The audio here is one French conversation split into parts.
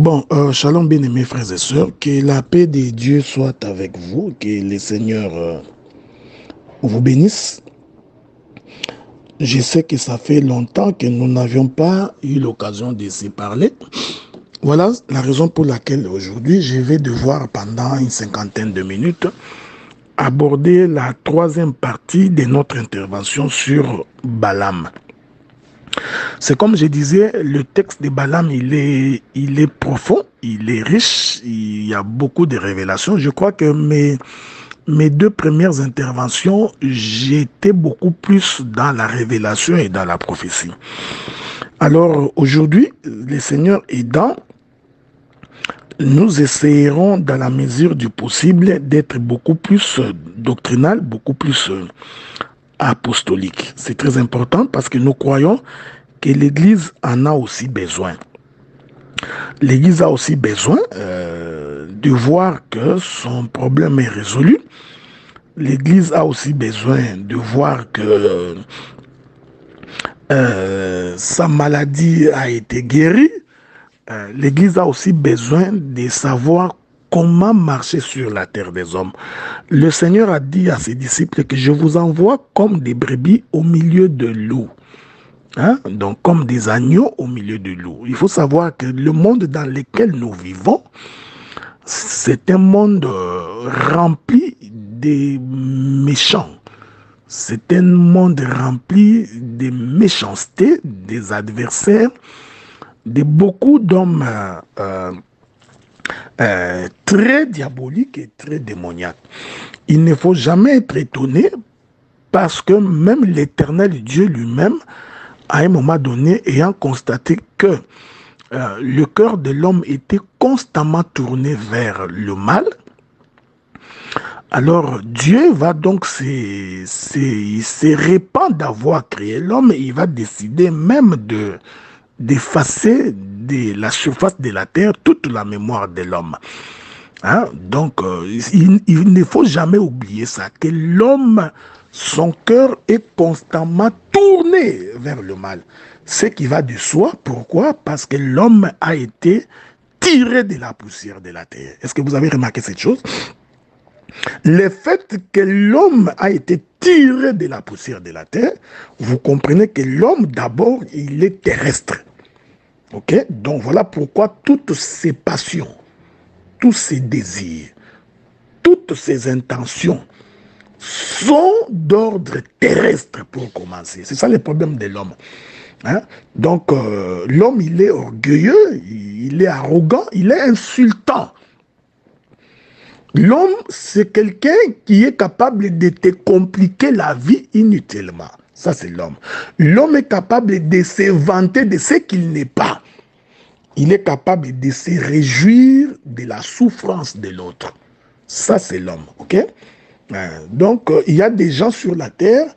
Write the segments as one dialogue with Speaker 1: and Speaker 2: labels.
Speaker 1: Bon, shalom bien-aimés frères et sœurs, que la paix de Dieu soit avec vous, que le Seigneur vous bénisse. Je sais que ça fait longtemps que nous n'avions pas eu l'occasion de se parler. Voilà la raison pour laquelle aujourd'hui je vais devoir pendant une cinquantaine de minutes aborder la troisième partie de notre intervention sur Balaam. C'est comme je disais, le texte de Balaam, il est profond, il est riche, il y a beaucoup de révélations. Je crois que mes deux premières interventions, j'étais beaucoup plus dans la révélation et dans la prophétie. Alors aujourd'hui, le Seigneur aidant, nous essayerons dans la mesure du possible d'être beaucoup plus doctrinal, beaucoup plus apostolique. C'est très important parce que nous croyons que l'Église en a aussi besoin. L'Église a aussi besoin de voir que son problème est résolu. L'Église a aussi besoin de voir que sa maladie a été guérie. L'Église a aussi besoin de savoir comment marcher sur la terre des hommes. Le Seigneur a dit à ses disciples que je vous envoie comme des brebis au milieu de loups. Hein? Donc comme des agneaux au milieu de loups. Il faut savoir que le monde dans lequel nous vivons, c'est un monde rempli de méchants. C'est un monde rempli de méchanceté, des adversaires, de beaucoup d'hommes très diaboliques et très démoniaques. Il ne faut jamais être étonné parce que même l'Éternel Dieu lui-même, à un moment donné, ayant constaté que le cœur de l'homme était constamment tourné vers le mal, alors Dieu va donc se répand d'avoir créé l'homme et il va décider même d'effacer de la surface de la terre toute la mémoire de l'homme. Hein? Donc, il ne faut jamais oublier ça, que l'homme, son cœur est constamment tourné vers le mal. Ce qui va de soi. Pourquoi? Parce que l'homme a été tiré de la poussière de la terre. Est-ce que vous avez remarqué cette chose? Le fait que l'homme a été tiré de la poussière de la terre, vous comprenez que l'homme, d'abord, il est terrestre. Ok? Donc voilà pourquoi toutes ces passions, tous ces désirs, toutes ces intentions sont d'ordre terrestre pour commencer. C'est ça le problème de l'homme. Hein? Donc l'homme, il est orgueilleux, il est arrogant, il est insultant. L'homme, c'est quelqu'un qui est capable de te compliquer la vie inutilement. Ça, c'est l'homme. L'homme est capable de se vanter de ce qu'il n'est pas. Il est capable de se réjouir de la souffrance de l'autre. Ça, c'est l'homme. Ok? Donc, il y a des gens sur la terre,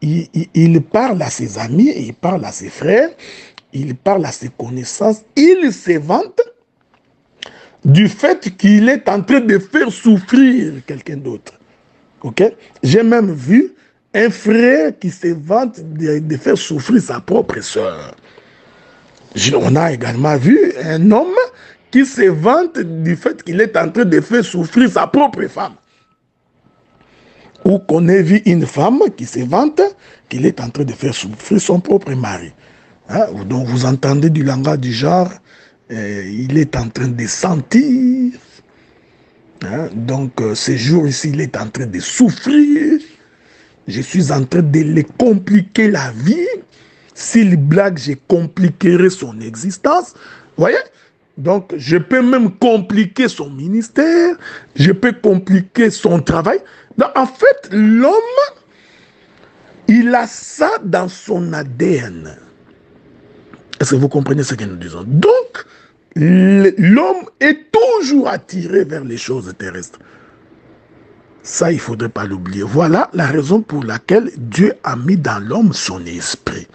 Speaker 1: il parle à ses amis, il parle à ses frères, il parle à ses connaissances, il se vante du fait qu'il est en train de faire souffrir quelqu'un d'autre. Ok? J'ai même vu un frère qui se vante de faire souffrir sa propre sœur. On a également vu un homme qui se vante du fait qu'il est en train de faire souffrir sa propre femme. Ou qu'on ait vu une femme qui se vante qu'il est en train de faire souffrir son propre mari. Hein? Donc vous entendez du langage du genre, il est en train de sentir. Hein? Donc ce jour ici, il est en train de souffrir. Je suis en train de lui compliquer la vie. S'il blague, je compliquerai son existence. Vous voyez? Donc, je peux même compliquer son ministère. Je peux compliquer son travail. Donc, en fait, l'homme, il a ça dans son ADN. Est-ce que vous comprenez ce que nous disons? Donc, l'homme est toujours attiré vers les choses terrestres. Ça, il ne faudrait pas l'oublier. Voilà la raison pour laquelle Dieu a mis dans l'homme son esprit.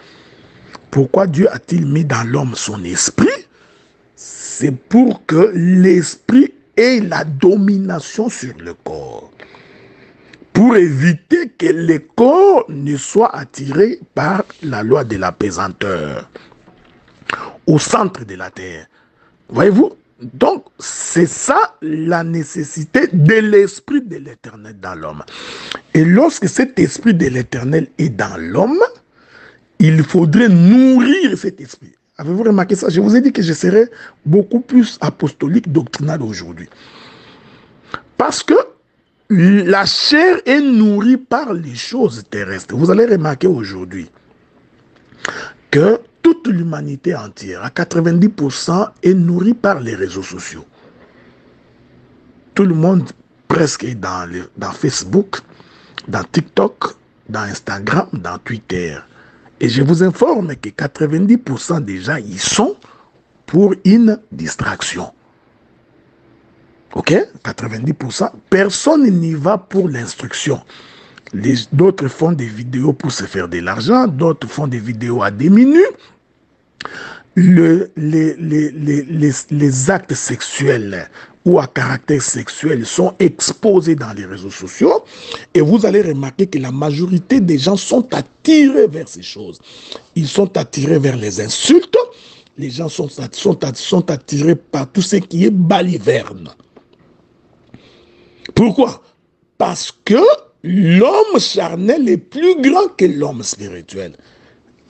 Speaker 1: Pourquoi Dieu a-t-il mis dans l'homme son esprit? C'est pour que l'esprit ait la domination sur le corps. Pour éviter que le corps ne soit attiré par la loi de la pesanteur au centre de la terre. Voyez-vous? Donc, c'est ça la nécessité de l'esprit de l'Éternel dans l'homme. Et lorsque cet esprit de l'Éternel est dans l'homme, il faudrait nourrir cet esprit. Avez-vous remarqué ça? Je vous ai dit que je serais beaucoup plus apostolique, doctrinal aujourd'hui. Parce que la chair est nourrie par les choses terrestres. Vous allez remarquer aujourd'hui que toute l'humanité entière, à 90%, est nourrie par les réseaux sociaux. Tout le monde presque est dans Facebook, dans TikTok, dans Instagram, dans Twitter. Et je vous informe que 90% des gens y sont pour une distraction. Ok? 90%. Personne n'y va pour l'instruction. D'autres font des vidéos pour se faire de l'argent, d'autres font des vidéos à diminuer. Les actes sexuels ou à caractère sexuel sont exposés dans les réseaux sociaux et vous allez remarquer que la majorité des gens sont attirés vers ces choses. Ils sont attirés vers les insultes, les gens sont attirés par tout ce qui est baliverne. Pourquoi? Parce que l'homme charnel est plus grand que l'homme spirituel.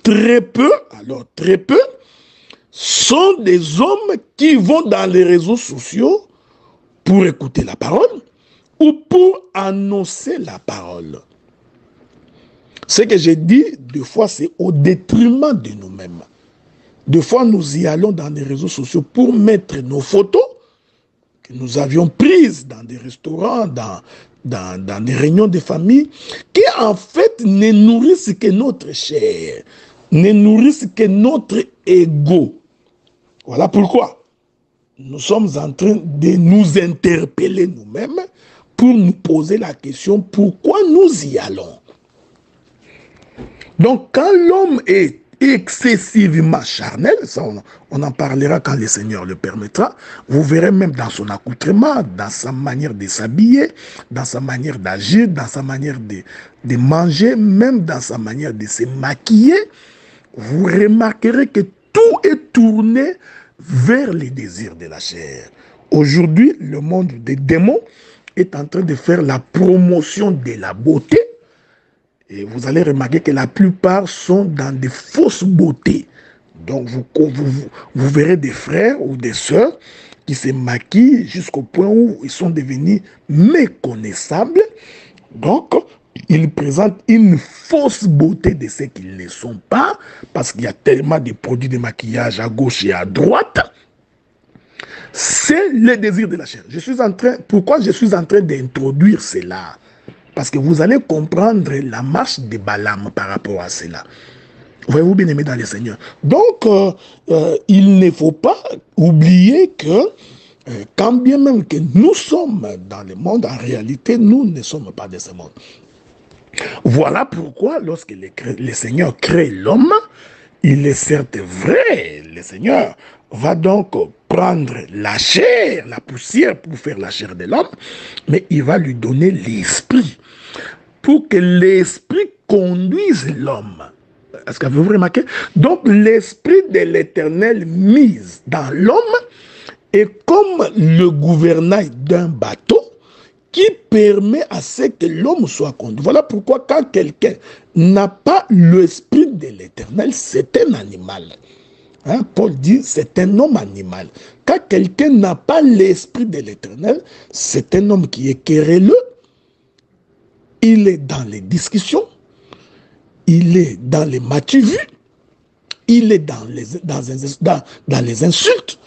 Speaker 1: Très peu sont des hommes qui vont dans les réseaux sociaux pour écouter la parole ou pour annoncer la parole. Ce que j'ai dit, des fois, c'est au détriment de nous-mêmes. Des fois, nous y allons dans les réseaux sociaux pour mettre nos photos que nous avions prises dans des restaurants, dans des réunions de famille, qui en fait ne nourrissent que notre chair, ne nourrissent que notre ego. Voilà pourquoi nous sommes en train de nous interpeller nous-mêmes pour nous poser la question pourquoi nous y allons. Donc quand l'homme est excessivement charnel, ça on en parlera quand le Seigneur le permettra, vous verrez même dans son accoutrement, dans sa manière de s'habiller, dans sa manière d'agir, dans sa manière de manger, même dans sa manière de se maquiller, vous remarquerez que tout est tourné vers les désirs de la chair. Aujourd'hui, le monde des démons est en train de faire la promotion de la beauté. Et vous allez remarquer que la plupart sont dans des fausses beautés. Donc vous verrez des frères ou des sœurs qui se maquillent jusqu'au point où ils sont devenus méconnaissables. Donc, ils présentent une fausse beauté de ce qu'ils ne sont pas, parce qu'il y a tellement de produits de maquillage à gauche et à droite. C'est le désir de la chair. Pourquoi je suis en train d'introduire cela? Parce que vous allez comprendre la marche de Balaam par rapport à cela. Voyez-vous, bien aimé dans le Seigneur. Donc, il ne faut pas oublier que quand bien même que nous sommes dans le monde, en réalité, nous ne sommes pas de ce monde. Voilà pourquoi, lorsque le Seigneur crée l'homme, il est certes vrai, le Seigneur va donc prendre la chair, la poussière pour faire la chair de l'homme, mais il va lui donner l'esprit, pour que l'esprit conduise l'homme. Est-ce que vous remarquez? Donc l'esprit de l'Éternel mise dans l'homme est comme le gouvernail d'un bateau qui permet à ce que l'homme soit conduit. Voilà pourquoi quand quelqu'un n'a pas l'esprit de l'Éternel, c'est un animal. Hein? Paul dit, c'est un homme animal. Quand quelqu'un n'a pas l'esprit de l'Éternel, c'est un homme qui est querelleux, il est dans les discussions, il est dans les match-vues, il est dans les insultes,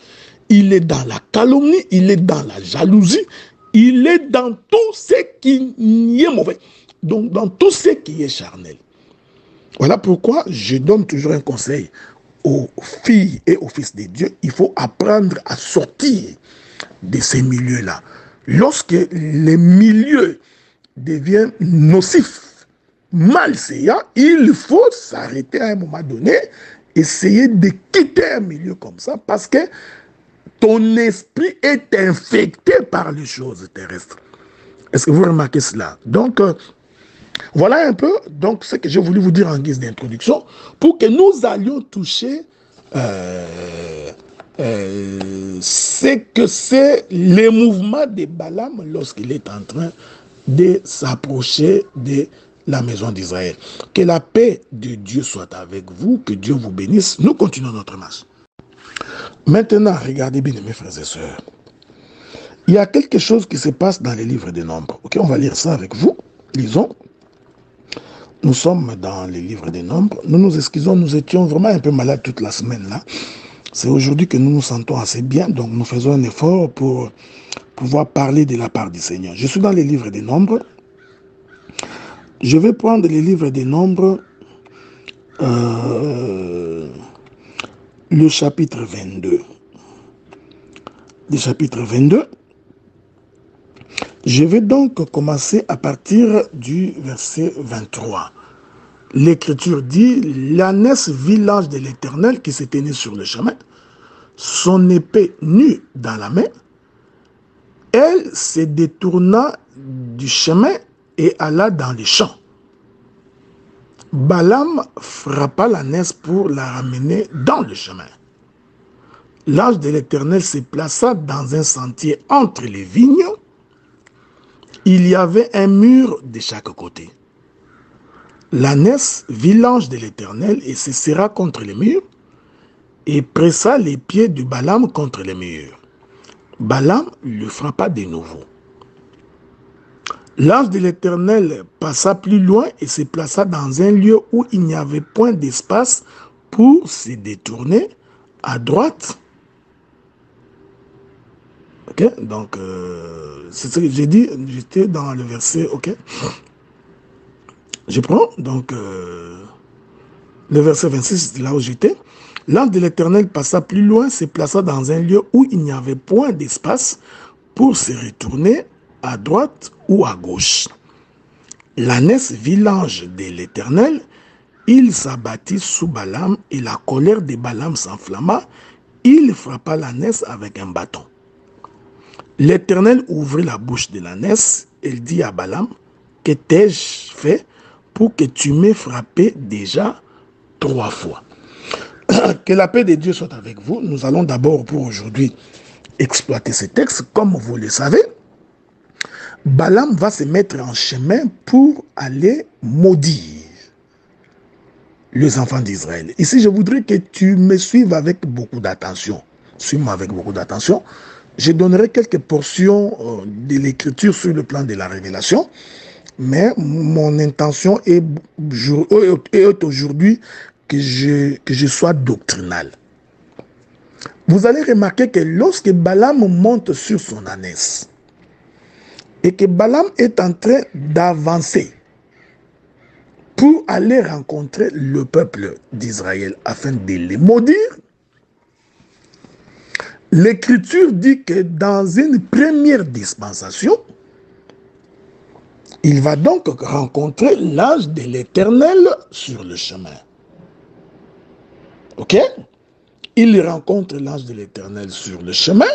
Speaker 1: il est dans la calomnie, il est dans la jalousie, il est dans tout ce qui est mauvais. Donc, dans tout ce qui est charnel. Voilà pourquoi je donne toujours un conseil aux filles et aux fils de Dieu. Il faut apprendre à sortir de ces milieux-là. Lorsque les milieux deviennent nocifs, malséants, il faut s'arrêter à un moment donné, essayer de quitter un milieu comme ça, parce que ton esprit est infecté par les choses terrestres. Est-ce que vous remarquez cela? Donc, voilà un peu donc, ce que j'ai voulu vous dire en guise d'introduction pour que nous allions toucher c'est que c'est le mouvement de Balaam lorsqu'il est en train de s'approcher de la maison d'Israël. Que la paix de Dieu soit avec vous, que Dieu vous bénisse. Nous continuons notre marche. Maintenant, regardez bien mes frères et sœurs. Il y a quelque chose qui se passe dans les livres des Nombres. Ok, on va lire ça avec vous. Lisons. Nous sommes dans les livres des Nombres. Nous nous excusons, nous étions vraiment un peu malades toute la semaine là. C'est aujourd'hui que nous nous sentons assez bien, donc nous faisons un effort pour pouvoir parler de la part du Seigneur. Je suis dans les livres des Nombres. Je vais prendre les livres des Nombres, le chapitre 22. Le chapitre 22. Je vais donc commencer à partir du verset 23. L'Écriture dit, l'ânesse vit l'ange de l'Éternel qui s'est tenu sur le chemin, son épée nue dans la main. Elle se détourna du chemin et alla dans les champs. Balaam frappa l'ânesse pour la ramener dans le chemin. L'ange de l'Éternel se plaça dans un sentier entre les vignes. Il y avait un mur de chaque côté. L'ânesse vit l'ange de l'Éternel et se serra contre les murs et pressa les pieds de Balaam contre les murs. Balaam le frappa de nouveau. L'ange de l'Éternel passa plus loin et se plaça dans un lieu où il n'y avait point d'espace pour se détourner à droite. Ok, donc c'est ce que j'ai dit, j'étais dans le verset, ok. Je prends donc le verset 26, là où j'étais. L'ange de l'Éternel passa plus loin, se plaça dans un lieu où il n'y avait point d'espace pour se retourner à droite ou à gauche. L'ânesse vit l'ange de l'Éternel, il s'abattit sous Balaam et la colère de Balaam s'enflamma. Il frappa l'ânesse avec un bâton. L'Éternel ouvrit la bouche de l'ânesse. Elle dit à Balaam, que t'ai-je fait pour que tu m'aies frappé déjà 3 fois? Que la paix de Dieu soit avec vous. Nous allons d'abord pour aujourd'hui exploiter ces textes. Comme vous le savez, Balaam va se mettre en chemin pour aller maudire les enfants d'Israël. Ici, je voudrais que tu me suives avec beaucoup d'attention. Suis-moi avec beaucoup d'attention. Je donnerai quelques portions de l'écriture sur le plan de la révélation, mais mon intention est aujourd'hui que je sois doctrinal. Vous allez remarquer que lorsque Balaam monte sur son ânesse et que Balaam est en train d'avancer pour aller rencontrer le peuple d'Israël afin de les maudire, l'Écriture dit que dans une première dispensation, il va donc rencontrer l'ange de l'Éternel sur le chemin. Ok? Il rencontre l'ange de l'Éternel sur le chemin.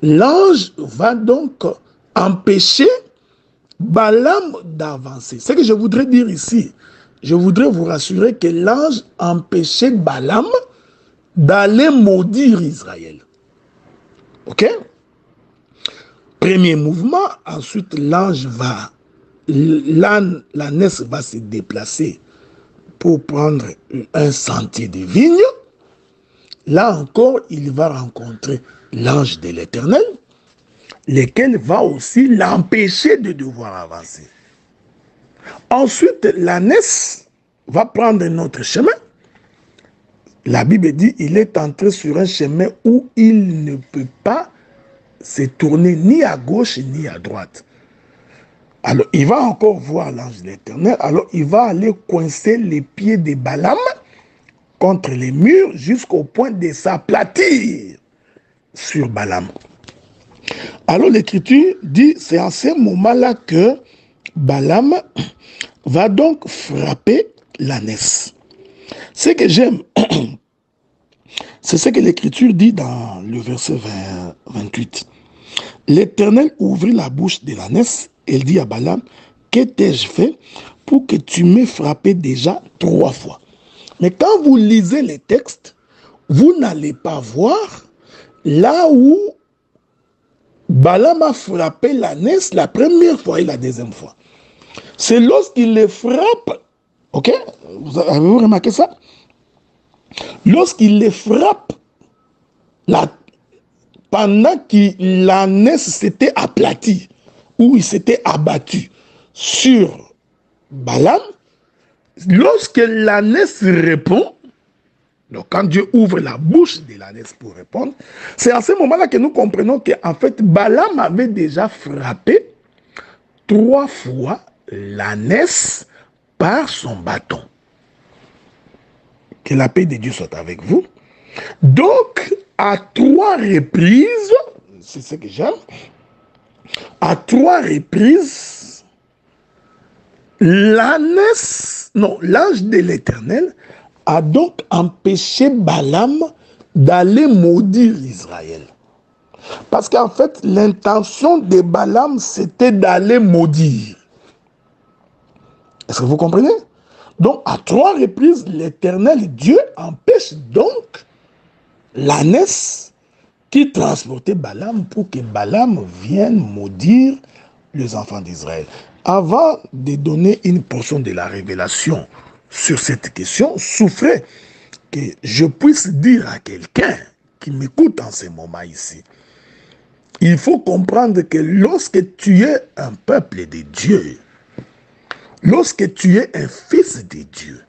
Speaker 1: L'ange va donc empêcher Balaam d'avancer. Ce que je voudrais dire ici, je voudrais vous rassurer que l'ange empêchait Balaam d'aller maudire Israël. Ok? Premier mouvement, ensuite l'ange va, l'ânesse va se déplacer pour prendre un sentier de vigne. Là encore, il va rencontrer l'ange de l'Éternel, lequel va aussi l'empêcher de devoir avancer. Ensuite, l'ânesse va prendre un autre chemin. La Bible dit qu'il est entré sur un chemin où il ne peut pas se tourner ni à gauche ni à droite. Alors, il va encore voir l'ange de l'Éternel. Alors, il va aller coincer les pieds de Balaam contre les murs jusqu'au point de s'aplatir sur Balaam. Alors, l'Écriture dit, c'est en ce moment-là que Balaam va donc frapper l'ânesse. Ce que j'aime, c'est ce que l'Écriture dit dans le verset 28. L'Éternel ouvrit la bouche de l'ânesse. Elle dit à Balaam, que t'ai-je fait pour que tu m'aies frappé déjà 3 fois? Mais quand vous lisez les textes, vous n'allez pas voir là où Balaam a frappé l'ânesse la première fois et la deuxième fois. C'est lorsqu'il les frappe, ok? Avez-vous remarqué ça? Lorsqu'il les frappe, pendant que l'ânesse s'était aplatie, ou il s'était abattu sur Balaam, lorsque l'ânesse répond, donc quand Dieu ouvre la bouche de l'ânesse pour répondre, c'est à ce moment-là que nous comprenons qu'en fait, Balaam avait déjà frappé 3 fois l'ânesse par son bâton. Que la paix de Dieu soit avec vous. Donc, à 3 reprises, c'est ce que j'aime, à 3 reprises, l'ânesse, non, l'ange de l'Éternel a donc empêché Balaam d'aller maudire Israël. Parce qu'en fait, l'intention de Balaam, c'était d'aller maudire. Est-ce que vous comprenez? Donc, à 3 reprises, l'Éternel Dieu empêche donc l'ânesse qui transportait Balaam pour que Balaam vienne maudire les enfants d'Israël. Avant de donner une portion de la révélation sur cette question, souffrez que je puisse dire à quelqu'un qui m'écoute en ce moment ici, il faut comprendre que lorsque tu es un peuple de Dieu, lorsque tu es un fils de Dieu,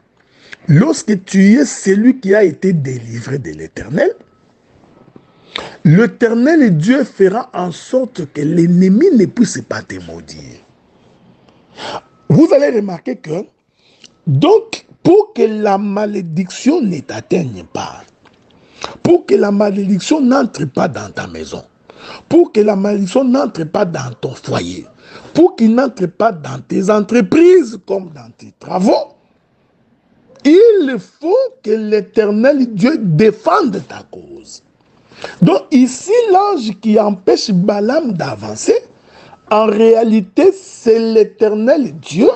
Speaker 1: lorsque tu es celui qui a été délivré de l'Éternel, l'Éternel Dieu fera en sorte que l'ennemi ne puisse pas te maudire. Vous allez remarquer que, donc, pour que la malédiction ne t'atteigne pas, pour que la malédiction n'entre pas dans ta maison, pour que la malédiction n'entre pas dans ton foyer, pour qu'il n'entre pas dans tes entreprises comme dans tes travaux, il faut que l'Éternel Dieu défende ta cause. Donc ici, l'ange qui empêche Balaam d'avancer, en réalité, c'est l'Éternel Dieu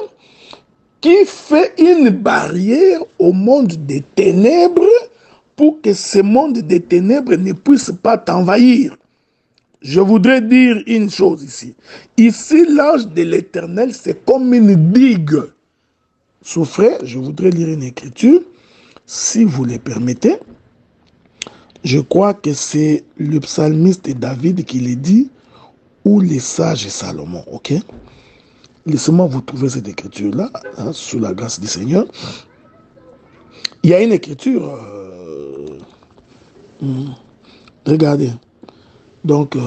Speaker 1: qui fait une barrière au monde des ténèbres pour que ce monde des ténèbres ne puisse pas t'envahir. Je voudrais dire une chose ici. Ici, l'ange de l'Éternel, c'est comme une digue. Souffrez, je voudrais lire une écriture, si vous le permettez. Je crois que c'est le psalmiste David qui le dit, ou les sages Salomon, ok? Laissez-moi vous trouver cette écriture-là, hein, sous la grâce du Seigneur. Il y a une écriture, regardez. Donc,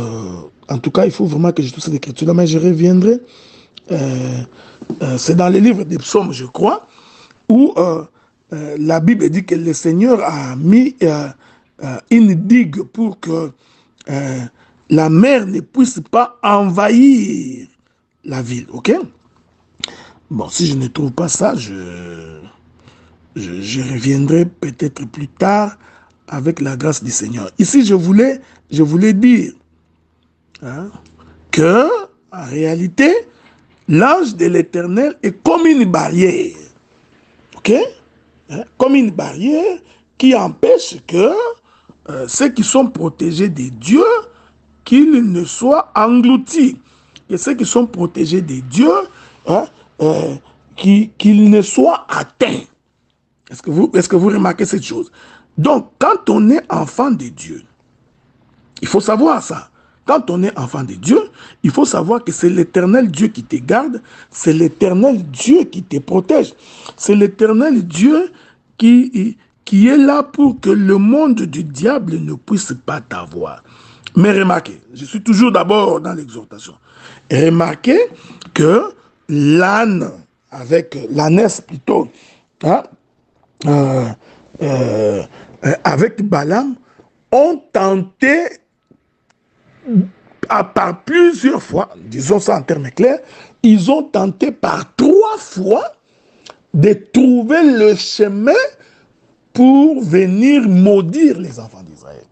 Speaker 1: en tout cas, il faut vraiment que je trouve cette écriture-là, mais je reviendrai. C'est dans les livres des psaumes, je crois, où la Bible dit que le Seigneur a mis une digue pour que la mer ne puisse pas envahir la ville, ok? Bon, si je ne trouve pas ça, je reviendrai peut-être plus tard avec la grâce du Seigneur. Ici, je voulais dire hein, que, en réalité, l'ange de l'Éternel est comme une barrière, ok? Hein, comme une barrière qui empêche que ceux qui sont protégés de Dieu, qu'ils ne soient engloutis. Et ceux qui sont protégés de Dieu, hein, qu'ils ne soient atteints. Est-ce que vous remarquez cette chose? Donc, quand on est enfant de Dieu, il faut savoir ça. Quand on est enfant de Dieu, il faut savoir que c'est l'Éternel Dieu qui te garde, c'est l'Éternel Dieu qui te protège, c'est l'Éternel Dieu qui est là pour que le monde du diable ne puisse pas t'avoir. Mais remarquez, je suis toujours d'abord dans l'exhortation. Remarquez que l'âne, avec l'ânesse plutôt, hein, avec Balaam, ont tenté par plusieurs fois, disons ça en termes clairs, ils ont tenté par 3 fois de trouver le chemin pour venir maudire les enfants d'Israël.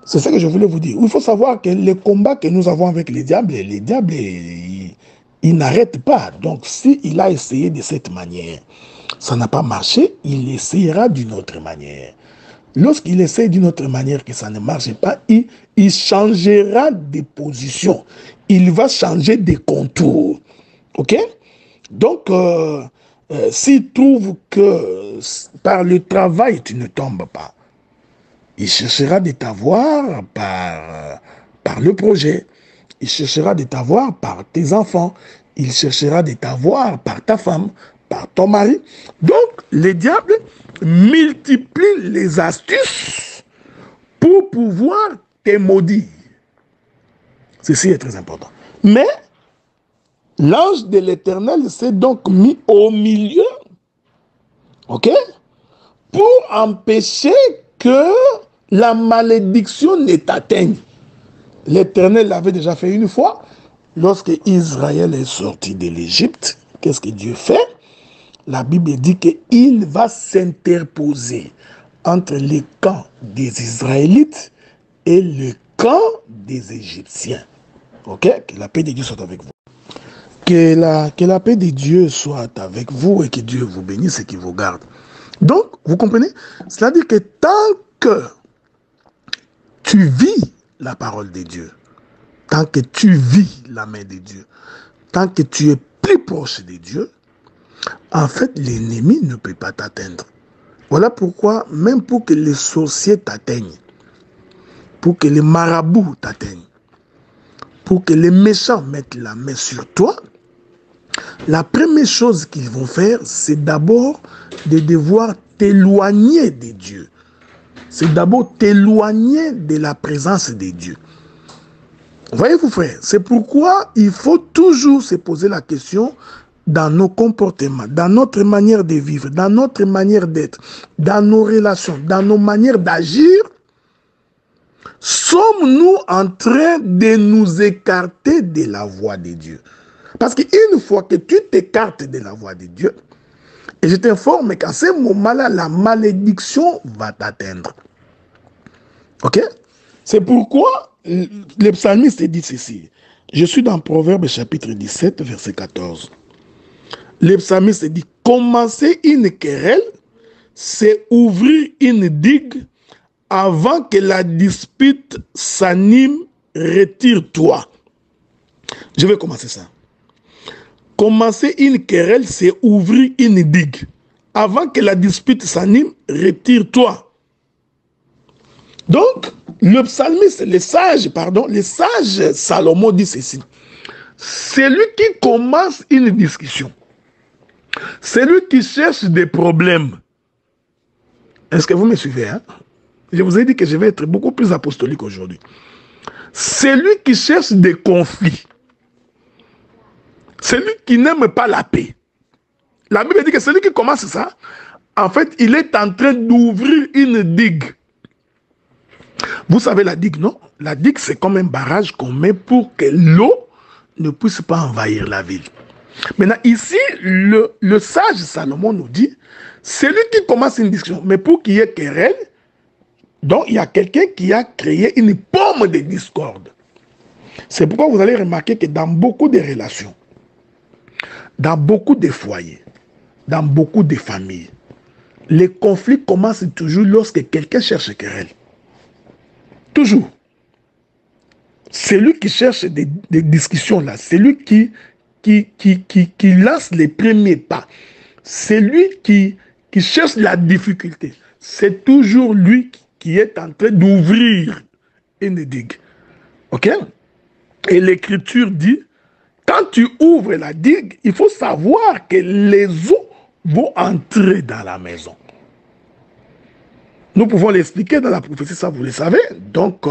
Speaker 1: C'est ce que je voulais vous dire. Il faut savoir que les combats que nous avons avec les diables, il n'arrête pas. Donc, s'il a essayé de cette manière Ça n'a pas marché, il essayera d'une autre manière. Lorsqu'il essaie d'une autre manière que ça ne marche pas, il changera de position. Il va changer de contours. OK? Donc, s'il trouve que par le travail, tu ne tombes pas, il cherchera de t'avoir par le projet. Il cherchera de t'avoir par tes enfants. Il cherchera de t'avoir par ta femme, par ton mari. Donc, le diable multiplie les astuces pour pouvoir te maudire. Ceci est très important. Mais, l'ange de l'Éternel s'est donc mis au milieu, ok, pour empêcher que la malédiction ne t'atteigne. L'Éternel l'avait déjà fait une fois. Lorsque Israël est sorti de l'Égypte, qu'est-ce que Dieu fait? La Bible dit qu'il va s'interposer entre les camps des Israélites et le camp des Égyptiens. Ok? Que la paix de Dieu soit avec vous. Que la paix de Dieu soit avec vous et que Dieu vous bénisse et qu'il vous garde. Donc, vous comprenez? C'est-à-dire que tant que tu vis la parole de Dieu, tant que tu vis la main de Dieu, tant que tu es plus proche de Dieu, en fait, l'ennemi ne peut pas t'atteindre. Voilà pourquoi, même pour que les sorciers t'atteignent, pour que les marabouts t'atteignent, pour que les méchants mettent la main sur toi, la première chose qu'ils vont faire, c'est d'abord de devoir t'éloigner de Dieu. C'est d'abord t'éloigner de la présence de Dieu. Voyez-vous, frère, c'est pourquoi il faut toujours se poser la question dans nos comportements, dans notre manière de vivre, dans notre manière d'être, dans nos relations, dans nos manières d'agir. Sommes-nous en train de nous écarter de la voie de Dieu? Parce qu'une fois que tu t'écartes de la voie de Dieu, et je t'informe qu'à ce moment-là, la malédiction va t'atteindre. Ok? C'est pourquoi le psalmiste dit ceci. Je suis dans Proverbe chapitre 17, verset 14. Le psalmiste dit, commencer une querelle, c'est ouvrir une digue avant que la dispute s'anime, retire-toi. Je vais commencer ça. Commencer une querelle, c'est ouvrir une digue. Avant que la dispute s'anime, retire-toi. Donc, le psalmiste, le sage Salomon dit ceci. C'est lui qui commence une discussion. C'est lui qui cherche des problèmes. Est-ce que vous me suivez, hein? Je vous ai dit que je vais être beaucoup plus apostolique aujourd'hui. C'est lui qui cherche des conflits. C'est lui qui n'aime pas la paix. La Bible dit que celui qui commence ça, en fait, il est en train d'ouvrir une digue. Vous savez la digue, non? La digue, c'est comme un barrage qu'on met pour que l'eau ne puisse pas envahir la ville. Maintenant, ici, le sage Salomon nous dit, c'est lui qui commence une discussion. Mais pour qu'il y ait querelle, donc il y a quelqu'un qui a créé une pomme de discorde. C'est pourquoi vous allez remarquer que dans beaucoup de relations, dans beaucoup de foyers, dans beaucoup de familles, les conflits commencent toujours lorsque quelqu'un cherche querelle. Toujours. C'est lui qui cherche des discussions là. C'est lui qui lance les premiers pas. C'est lui qui cherche la difficulté. C'est toujours lui qui est en train d'ouvrir une digue. Ok? Et l'Écriture dit, quand tu ouvres la digue, il faut savoir que les eaux vont entrer dans la maison. Nous pouvons l'expliquer dans la prophétie, ça vous le savez. Donc,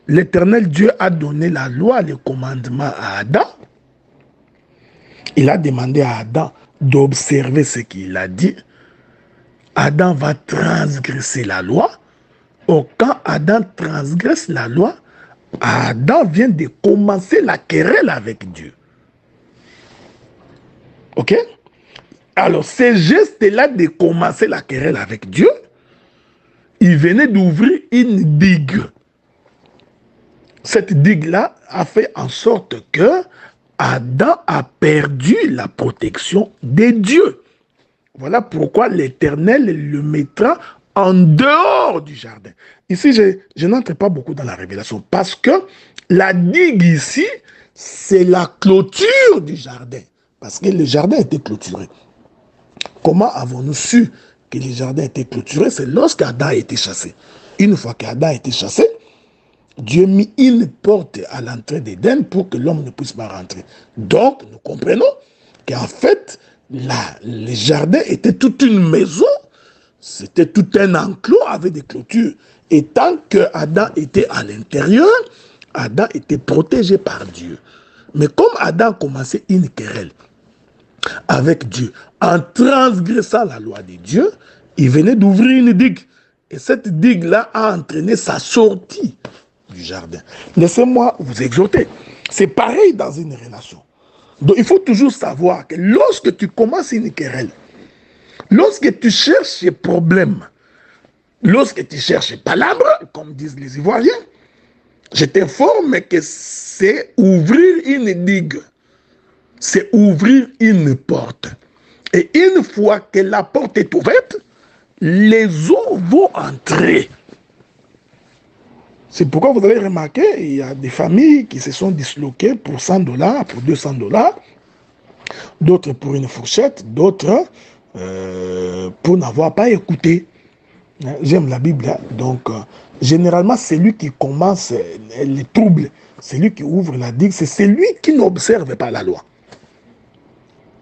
Speaker 1: l'Éternel Dieu a donné la loi, le commandement à Adam. Il a demandé à Adam d'observer ce qu'il a dit. Adam va transgresser la loi. Or, quand Adam transgresse la loi, Adam vient de commencer la querelle avec Dieu. Ok? Alors, ce geste-là de commencer la querelle avec Dieu, il venait d'ouvrir une digue. Cette digue-là a fait en sorte que Adam a perdu la protection de Dieu. Voilà pourquoi l'Éternel le mettra en dehors du jardin. Ici, je n'entre pas beaucoup dans la révélation parce que la digue ici, c'est la clôture du jardin. Parce que le jardin était clôturé. Comment avons-nous su que le jardin était clôturé? C'est lorsqu'Adam a été chassé. Une fois qu'Adam a été chassé, Dieu mit une porte à l'entrée d'Éden pour que l'homme ne puisse pas rentrer. Donc, nous comprenons qu'en fait, le jardin était toute une maison, c'était tout un enclos avec des clôtures. Et tant que Adam était à l'intérieur, Adam était protégé par Dieu. Mais comme Adam commençait une querelle avec Dieu, en transgressant la loi de Dieu, il venait d'ouvrir une digue. Et cette digue-là a entraîné sa sortie du jardin. Laissez-moi vous exhorter. C'est pareil dans une relation. Donc il faut toujours savoir que lorsque tu commences une querelle, lorsque tu cherches des problèmes, lorsque tu cherches palabres, comme disent les Ivoiriens, je t'informe que c'est ouvrir une digue. C'est ouvrir une porte. Et une fois que la porte est ouverte, les eaux vont entrer. C'est pourquoi vous avez remarqué, il y a des familles qui se sont disloquées pour $100, pour $200, d'autres pour une fourchette, d'autres pour n'avoir pas écouté. J'aime la Bible, donc généralement c'est lui qui commence les troubles, c'est lui qui ouvre la digue, c'est celui qui n'observe pas la loi.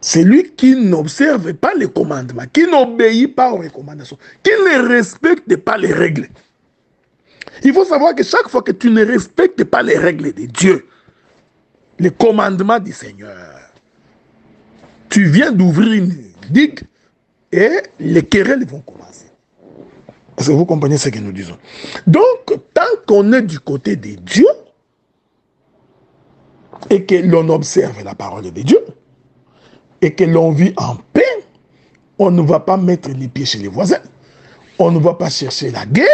Speaker 1: C'est lui qui n'observe pas les commandements, qui n'obéit pas aux recommandations, qui ne respecte pas les règles. Il faut savoir que chaque fois que tu ne respectes pas les règles de Dieu, les commandements du Seigneur, tu viens d'ouvrir une digue et les querelles vont commencer. Est-ce que vous comprenez ce que nous disons? Donc, tant qu'on est du côté de Dieu et que l'on observe la parole de Dieu et que l'on vit en paix, on ne va pas mettre les pieds chez les voisins, on ne va pas chercher la guerre,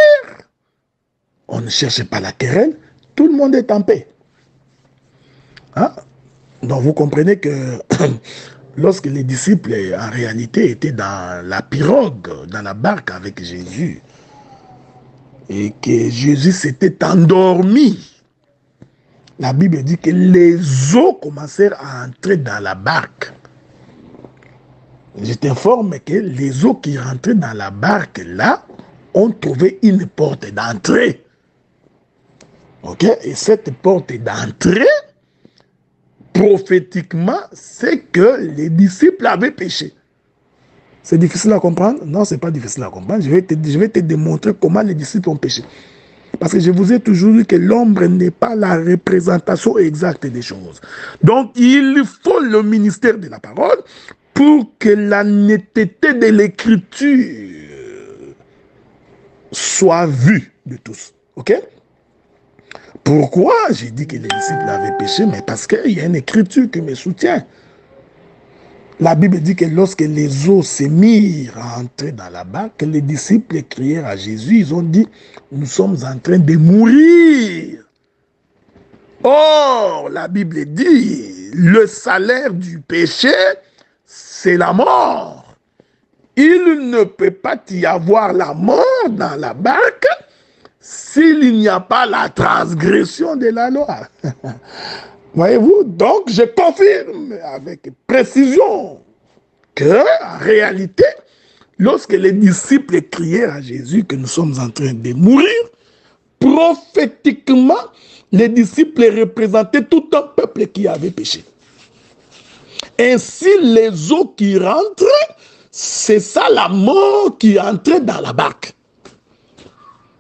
Speaker 1: on ne cherche pas la querelle, tout le monde est en paix. Hein? Donc vous comprenez que lorsque les disciples en réalité étaient dans la pirogue, dans la barque avec Jésus, et que Jésus s'était endormi, la Bible dit que les eaux commencèrent à entrer dans la barque. Je t'informe que les eaux qui rentraient dans la barque là ont trouvé une porte d'entrée. Ok? Et cette porte d'entrée, prophétiquement, c'est que les disciples avaient péché. C'est difficile à comprendre? Non, ce n'est pas difficile à comprendre. Je vais te démontrer comment les disciples ont péché. Parce que je vous ai toujours dit que l'ombre n'est pas la représentation exacte des choses. Donc, il faut le ministère de la parole pour que la netteté de l'écriture soit vue de tous. Ok? Pourquoi j'ai dit que les disciples avaient péché? Mais parce qu'il y a une écriture qui me soutient. La Bible dit que lorsque les eaux se mirent à entrer dans la barque, les disciples crièrent à Jésus, ils ont dit, nous sommes en train de mourir. Or, la Bible dit, le salaire du péché, c'est la mort. Il ne peut pas y avoir la mort dans la barque s'il n'y a pas la transgression de la loi. Voyez-vous, donc je confirme avec précision que, en réalité, lorsque les disciples criaient à Jésus que nous sommes en train de mourir, prophétiquement, les disciples représentaient tout un peuple qui avait péché. Ainsi, les eaux qui rentrent, c'est ça la mort qui entrait dans la barque.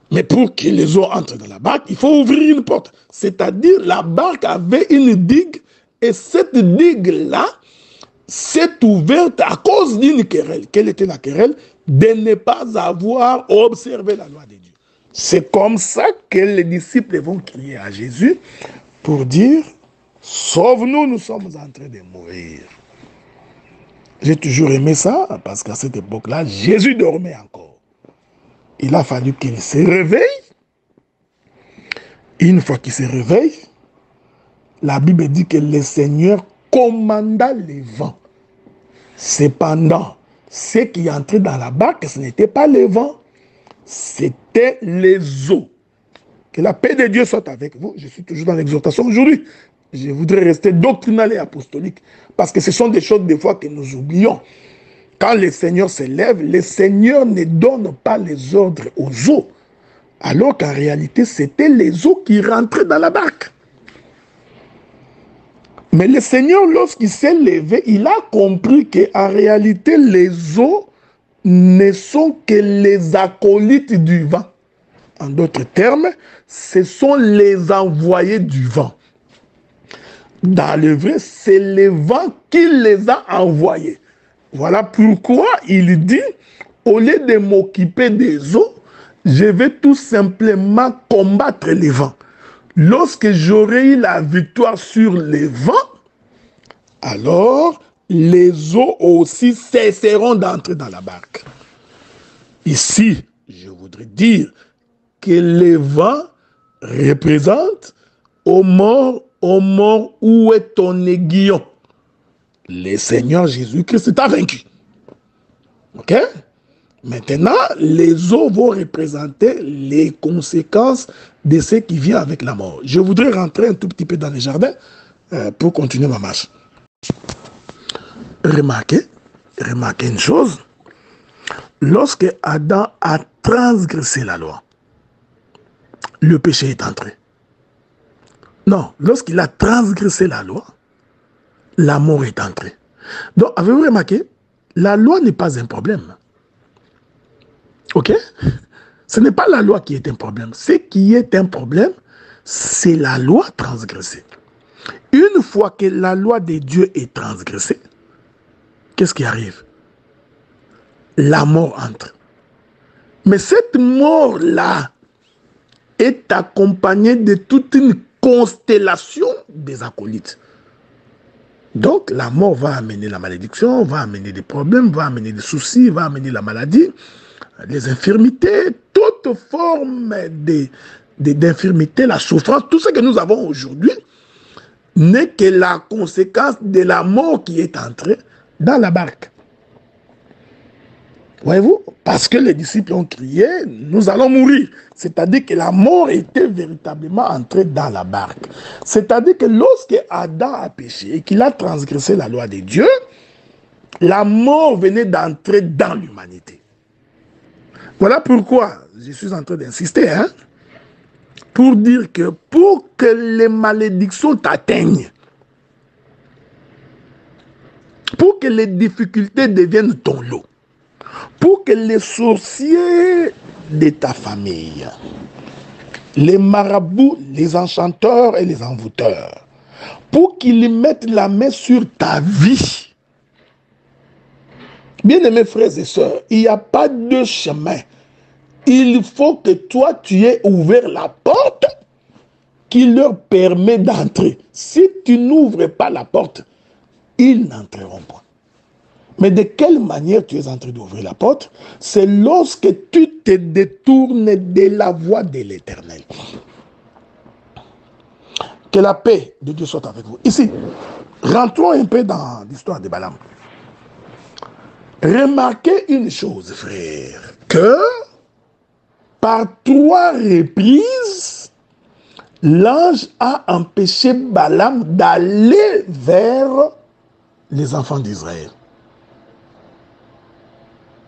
Speaker 1: Mais pour que les eaux entrent dans la barque, il faut ouvrir une porte. C'est-à-dire, la barque avait une digue, et cette digue-là s'est ouverte à cause d'une querelle. Quelle était la querelle? De ne pas avoir observé la loi de Dieu. C'est comme ça que les disciples vont crier à Jésus pour dire, sauve-nous, nous sommes en train de mourir. J'ai toujours aimé ça, parce qu'à cette époque-là, Jésus dormait encore. Il a fallu qu'il se réveille. Une fois qu'il se réveille, la Bible dit que le Seigneur commanda les vents. Cependant, ce qui entrait dans la barque, ce n'était pas le vent, c'était les eaux. Que la paix de Dieu soit avec vous. Je suis toujours dans l'exhortation aujourd'hui. Je voudrais rester doctrinal et apostolique. Parce que ce sont des choses des fois que nous oublions. Quand le Seigneur s'élève, le Seigneur ne donne pas les ordres aux eaux. Alors qu'en réalité, c'était les eaux qui rentraient dans la barque. Mais le Seigneur, lorsqu'il s'est levé, il a compris qu'en réalité, les eaux ne sont que les acolytes du vent. En d'autres termes, ce sont les envoyés du vent. Dans le vrai, c'est le vent qui les a envoyés. Voilà pourquoi il dit, au lieu de m'occuper des eaux, je vais tout simplement combattre les vents. Lorsque j'aurai eu la victoire sur les vents, alors les eaux aussi cesseront d'entrer dans la barque. Ici, je voudrais dire que les vents représentent aux morts, où est ton aiguillon? Le Seigneur Jésus-Christ t'a vaincu. Ok? Maintenant, les eaux vont représenter les conséquences de ce qui vient avec la mort. Je voudrais rentrer un tout petit peu dans les jardins pour continuer ma marche. Remarquez une chose. Lorsque Adam a transgressé la loi, le péché est entré. Non, lorsqu'il a transgressé la loi, la mort est entrée. Donc, avez-vous remarqué? La loi n'est pas un problème. Ok? Ce n'est pas la loi qui est un problème. Ce qui est un problème, c'est la loi transgressée. Une fois que la loi de Dieu est transgressée, qu'est-ce qui arrive? La mort entre. Mais cette mort-là est accompagnée de toute une constellation des acolytes. Donc, la mort va amener la malédiction, va amener des problèmes, va amener des soucis, va amener la maladie, les infirmités, toute forme d'infirmité, la souffrance, tout ce que nous avons aujourd'hui n'est que la conséquence de la mort qui est entrée dans la barque. Voyez-vous? Parce que les disciples ont crié, nous allons mourir. C'est-à-dire que la mort était véritablement entrée dans la barque. C'est-à-dire que lorsque Adam a péché et qu'il a transgressé la loi de Dieu, la mort venait d'entrer dans l'humanité. Voilà pourquoi je suis en train d'insister, pour dire que pour que les malédictions t'atteignent, pour que les difficultés deviennent ton lot, pour que les sorciers de ta famille, les marabouts, les enchanteurs et les envoûteurs, pour qu'ils mettent la main sur ta vie. Bien-aimés frères et sœurs, il n'y a pas de chemin. Il faut que toi, tu aies ouvert la porte qui leur permet d'entrer. Si tu n'ouvres pas la porte, ils n'entreront pas. Mais de quelle manière tu es en train d'ouvrir la porte? C'est lorsque tu te détournes de la voie de l'Éternel. Que la paix de Dieu soit avec vous. Ici, rentrons un peu dans l'histoire de Balaam. Remarquez une chose, frère, que par 3 reprises, l'ange a empêché Balaam d'aller vers les enfants d'Israël.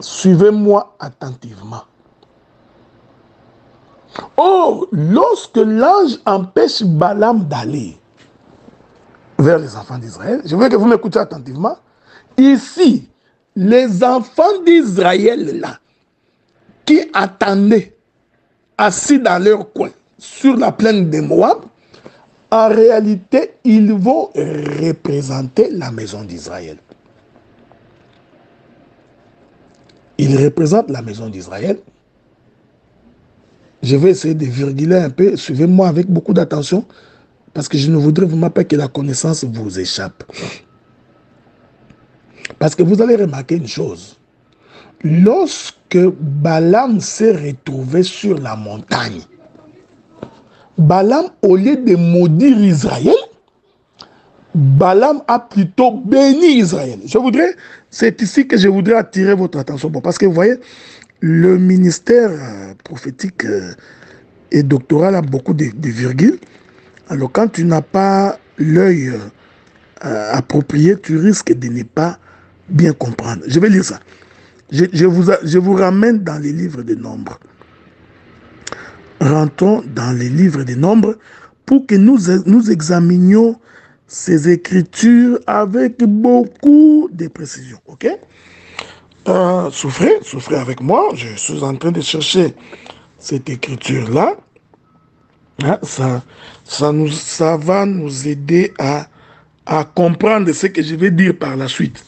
Speaker 1: Suivez-moi attentivement. Or, lorsque l'ange empêche Balaam d'aller vers les enfants d'Israël, je veux que vous m'écoutiez attentivement. Ici, les enfants d'Israël là, qui attendaient assis dans leur coin sur la plaine de Moab, en réalité, ils vont représenter la maison d'Israël. Ils représentent la maison d'Israël. Je vais essayer de virguler un peu. Suivez-moi avec beaucoup d'attention, parce que je ne voudrais vraiment pas que la connaissance vous échappe. Parce que vous allez remarquer une chose. Lorsque Balaam s'est retrouvé sur la montagne, Balaam, au lieu de maudire Israël, Balaam a plutôt béni Israël. C'est ici que je voudrais attirer votre attention. Bon, parce que vous voyez, le ministère prophétique et doctoral a beaucoup de virgules. Alors quand tu n'as pas l'œil approprié, tu risques de ne pas bien comprendre. Je vais lire ça. Je vous ramène dans les livres des Nombres. Rentrons dans les livres des Nombres pour que nous examinions ces écritures avec beaucoup de précision. Ok? Souffrez avec moi. Je suis en train de chercher cette écriture-là. Hein, ça va nous aider à comprendre ce que je vais dire par la suite.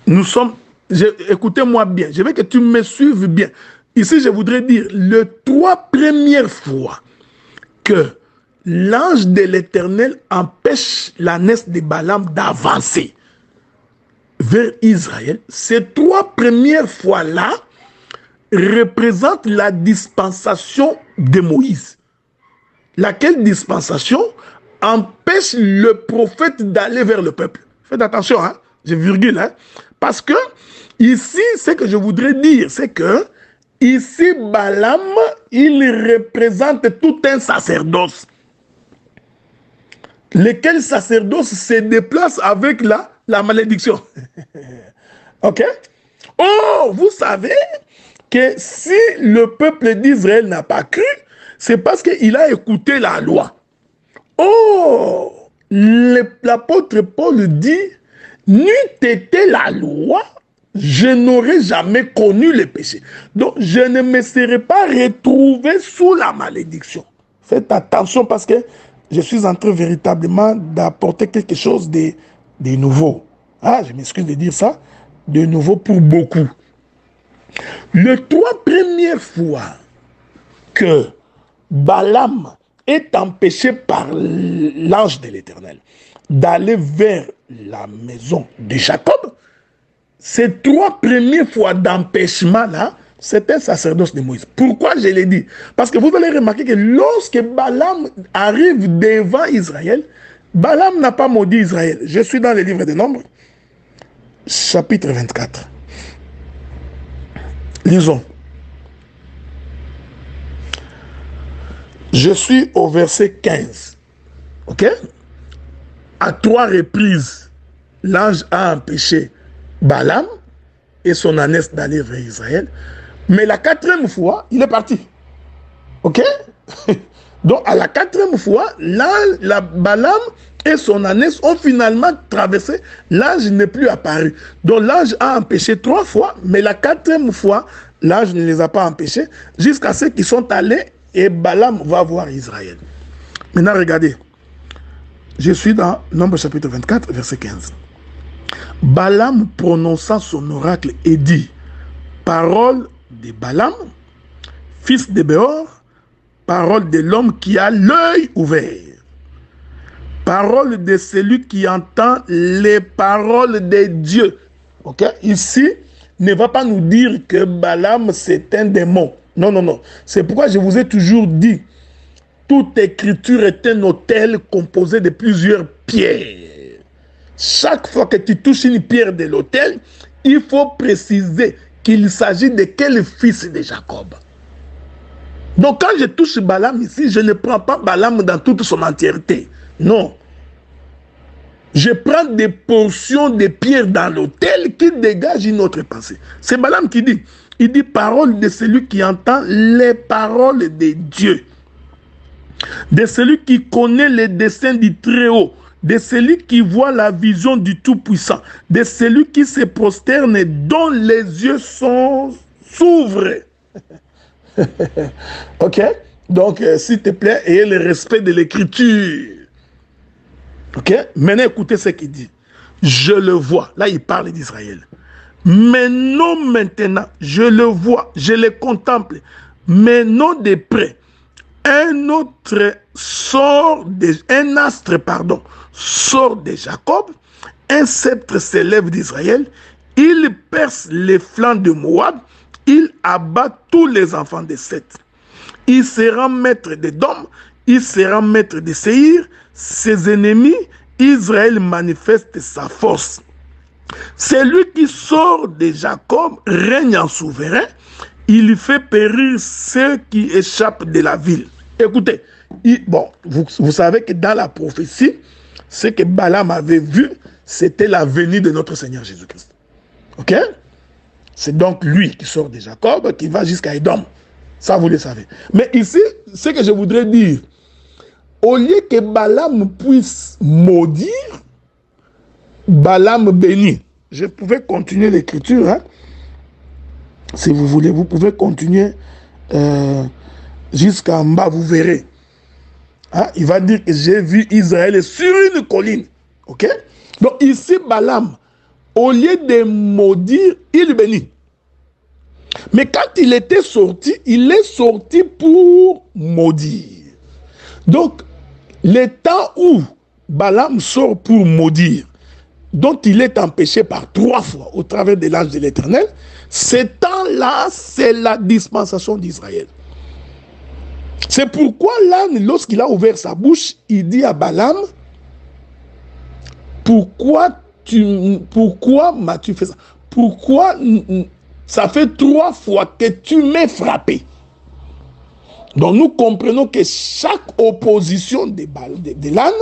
Speaker 1: Nous sommes... Écoutez-moi bien. Je veux que tu me suives bien. Ici, je voudrais dire les 3 premières fois que l'ange de l'Éternel empêche l'ânesse de Balaam d'avancer vers Israël. Ces 3 premières fois-là représentent la dispensation de Moïse. Laquelle dispensation empêche le prophète d'aller vers le peuple. Faites attention, hein? Je virgule, hein? Parce que ici, ce que je voudrais dire, c'est que ici, Balaam, il représente tout un sacerdoce. Lequel sacerdoce se déplace avec la malédiction. Ok? Oh, vous savez que si le peuple d'Israël n'a pas cru, c'est parce qu'il a écouté la loi. Oh, l'apôtre Paul dit, n'eût été la loi, je n'aurais jamais connu le péché. Donc, je ne me serais pas retrouvé sous la malédiction. Faites attention parce que je suis en train véritablement d'apporter quelque chose de nouveau. Ah, je m'excuse de dire ça. De nouveau pour beaucoup. Les 3 premières fois que Balaam est empêché par l'ange de l'Éternel d'aller vers la maison de Jacob, ces 3 premières fois d'empêchement-là, c'est un sacerdoce de Moïse. Pourquoi je l'ai dit? Parce que vous allez remarquer que lorsque Balaam arrive devant Israël, Balaam n'a pas maudit Israël. Je suis dans le livre des Nombres, chapitre 24. Lisons. Je suis au verset 15. Ok? À 3 reprises, l'ange a empêché Balaam et son ânesse d'aller vers Israël. Mais la 4e fois, il est parti. Ok? Donc, à la 4e fois, Balaam et son ânesse ont finalement traversé. L'ange n'est plus apparu. Donc, l'ange a empêché 3 fois, mais la 4e fois, l'ange ne les a pas empêchés, jusqu'à ce qu'ils sont allés et Balaam va voir Israël. Maintenant, regardez. Je suis dans Nombre chapitre 24, verset 15. Balaam prononça son oracle et dit, parole de Balaam, fils de Béor, parole de l'homme qui a l'œil ouvert, parole de celui qui entend les paroles de Dieu. Ok? Ici, ne va pas nous dire que Balaam c'est un démon. Non, non, non. C'est pourquoi je vous ai toujours dit, toute écriture est un autel composé de plusieurs pierres. Chaque fois que tu touches une pierre de l'autel, il faut préciser qu'il s'agit de quel fils de Jacob. Donc quand je touche Balaam ici, je ne prends pas Balaam dans toute son entièreté. Non. Je prends des portions de pierre dans l'autel qui dégagent une autre pensée. C'est Balaam qui dit. Il dit parole de celui qui entend les paroles de Dieu. De celui qui connaît les desseins du Très-Haut. De celui qui voit la vision du Tout-Puissant. De celui qui se prosterne, dont les yeux s'ouvrent. Ok? Donc, s'il te plaît, ayez le respect de l'écriture. Ok? Maintenant, écoutez ce qu'il dit. Je le vois. Là, il parle d'Israël. Mais non maintenant. Je le vois. Je le contemple. Mais non de près. Un astre, sort de Jacob. Un sceptre s'élève d'Israël. Il perce les flancs de Moab. Il abat tous les enfants de Seth. Il sera maître d'Édom. il sera maître de Séhir, ses ennemis, Israël manifeste sa force. Celui qui sort de Jacob règne en souverain, il fait périr ceux qui échappent de la ville. Écoutez, vous savez que dans la prophétie, ce que Balaam avait vu, c'était la venue de notre Seigneur Jésus-Christ. Ok? C'est donc lui qui sort de Jacob, qui va jusqu'à Édom. Ça, vous le savez. Mais ici, ce que je voudrais dire, au lieu que Balaam puisse maudire, Balaam bénit. Je pouvais continuer l'écriture, hein? Si vous voulez, vous pouvez continuer jusqu'en bas, vous verrez. Hein? Il va dire que j'ai vu Israël sur une colline. Ok? Donc ici, Balaam, au lieu de maudire, il bénit. Mais quand il était sorti, il est sorti pour maudire. Donc, le temps où Balaam sort pour maudire, dont il est empêché par 3 fois au travers de l'ange de l'Éternel, ce temps-là, c'est la dispensation d'Israël. C'est pourquoi l'âne, lorsqu'il a ouvert sa bouche, il dit à Balaam, pourquoi m'as-tu fait ça? Pourquoi ça fait 3 fois que tu m'as frappé? Donc nous comprenons que chaque opposition de l'âne,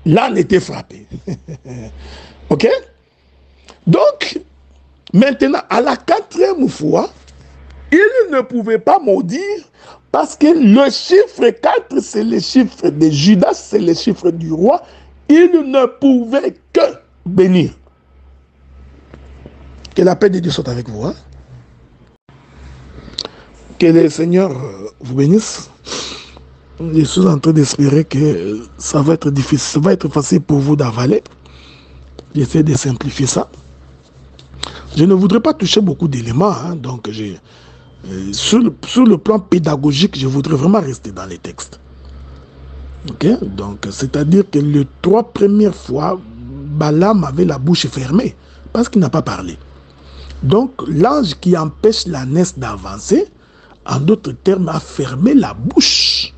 Speaker 1: l'âne était frappé. Ok? Donc, maintenant, à la 4e fois, il ne pouvait pas maudire parce que le chiffre 4, c'est le chiffre de Judas, c'est le chiffre du roi. Il ne pouvait que bénir. Que la paix de Dieu soit avec vous. Hein? Que le Seigneur vous bénisse. Je suis en train d'espérer que ça va être difficile, ça va être facile pour vous d'avaler. J'essaie de simplifier ça. Je ne voudrais pas toucher beaucoup d'éléments, hein, donc sur le plan pédagogique, je voudrais vraiment rester dans les textes. Ok, donc c'est-à-dire que les 3 premières fois, Balaam avait la bouche fermée parce qu'il n'a pas parlé. Donc l'ange qui empêche l'ânesse d'avancer, en d'autres termes, a fermé la bouche.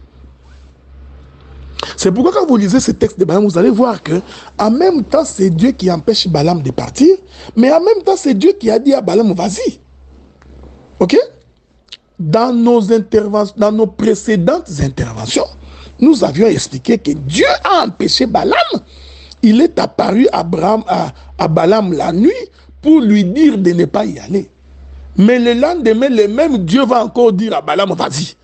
Speaker 1: C'est pourquoi quand vous lisez ce texte de Balaam, vous allez voir que en même temps, c'est Dieu qui empêche Balaam de partir, mais en même temps, c'est Dieu qui a dit à Balaam, vas-y. Ok? Dans nos interventions, dans nos précédentes interventions, nous avions expliqué que Dieu a empêché Balaam. Il est apparu à Balaam la nuit pour lui dire de ne pas y aller. Mais le lendemain, le même Dieu va encore dire à Balaam, vas-y.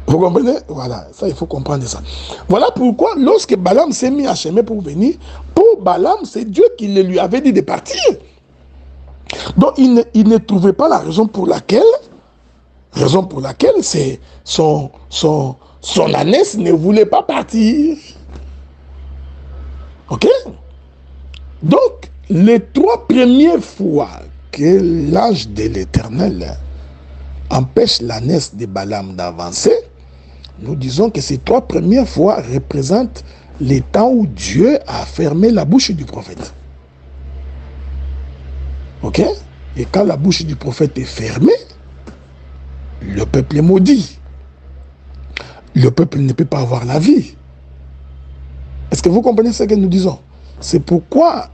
Speaker 1: Vous comprenez? Voilà, ça il faut comprendre ça. Voilà pourquoi lorsque Balaam s'est mis à chemin pour venir, pour Balaam, c'est Dieu qui lui avait dit de partir. Donc il ne trouvait pas la raison pour laquelle c'est son ânesse ne voulait pas partir. Ok? Donc, les 3 premières fois que l'ange de l'Éternel empêche l'ânesse de Balaam d'avancer, nous disons que ces 3 premières fois représentent les temps où Dieu a fermé la bouche du prophète. Ok? Et quand la bouche du prophète est fermée, le peuple est maudit. Le peuple ne peut pas avoir la vie. Est-ce que vous comprenez ce que nous disons? C'est pourquoi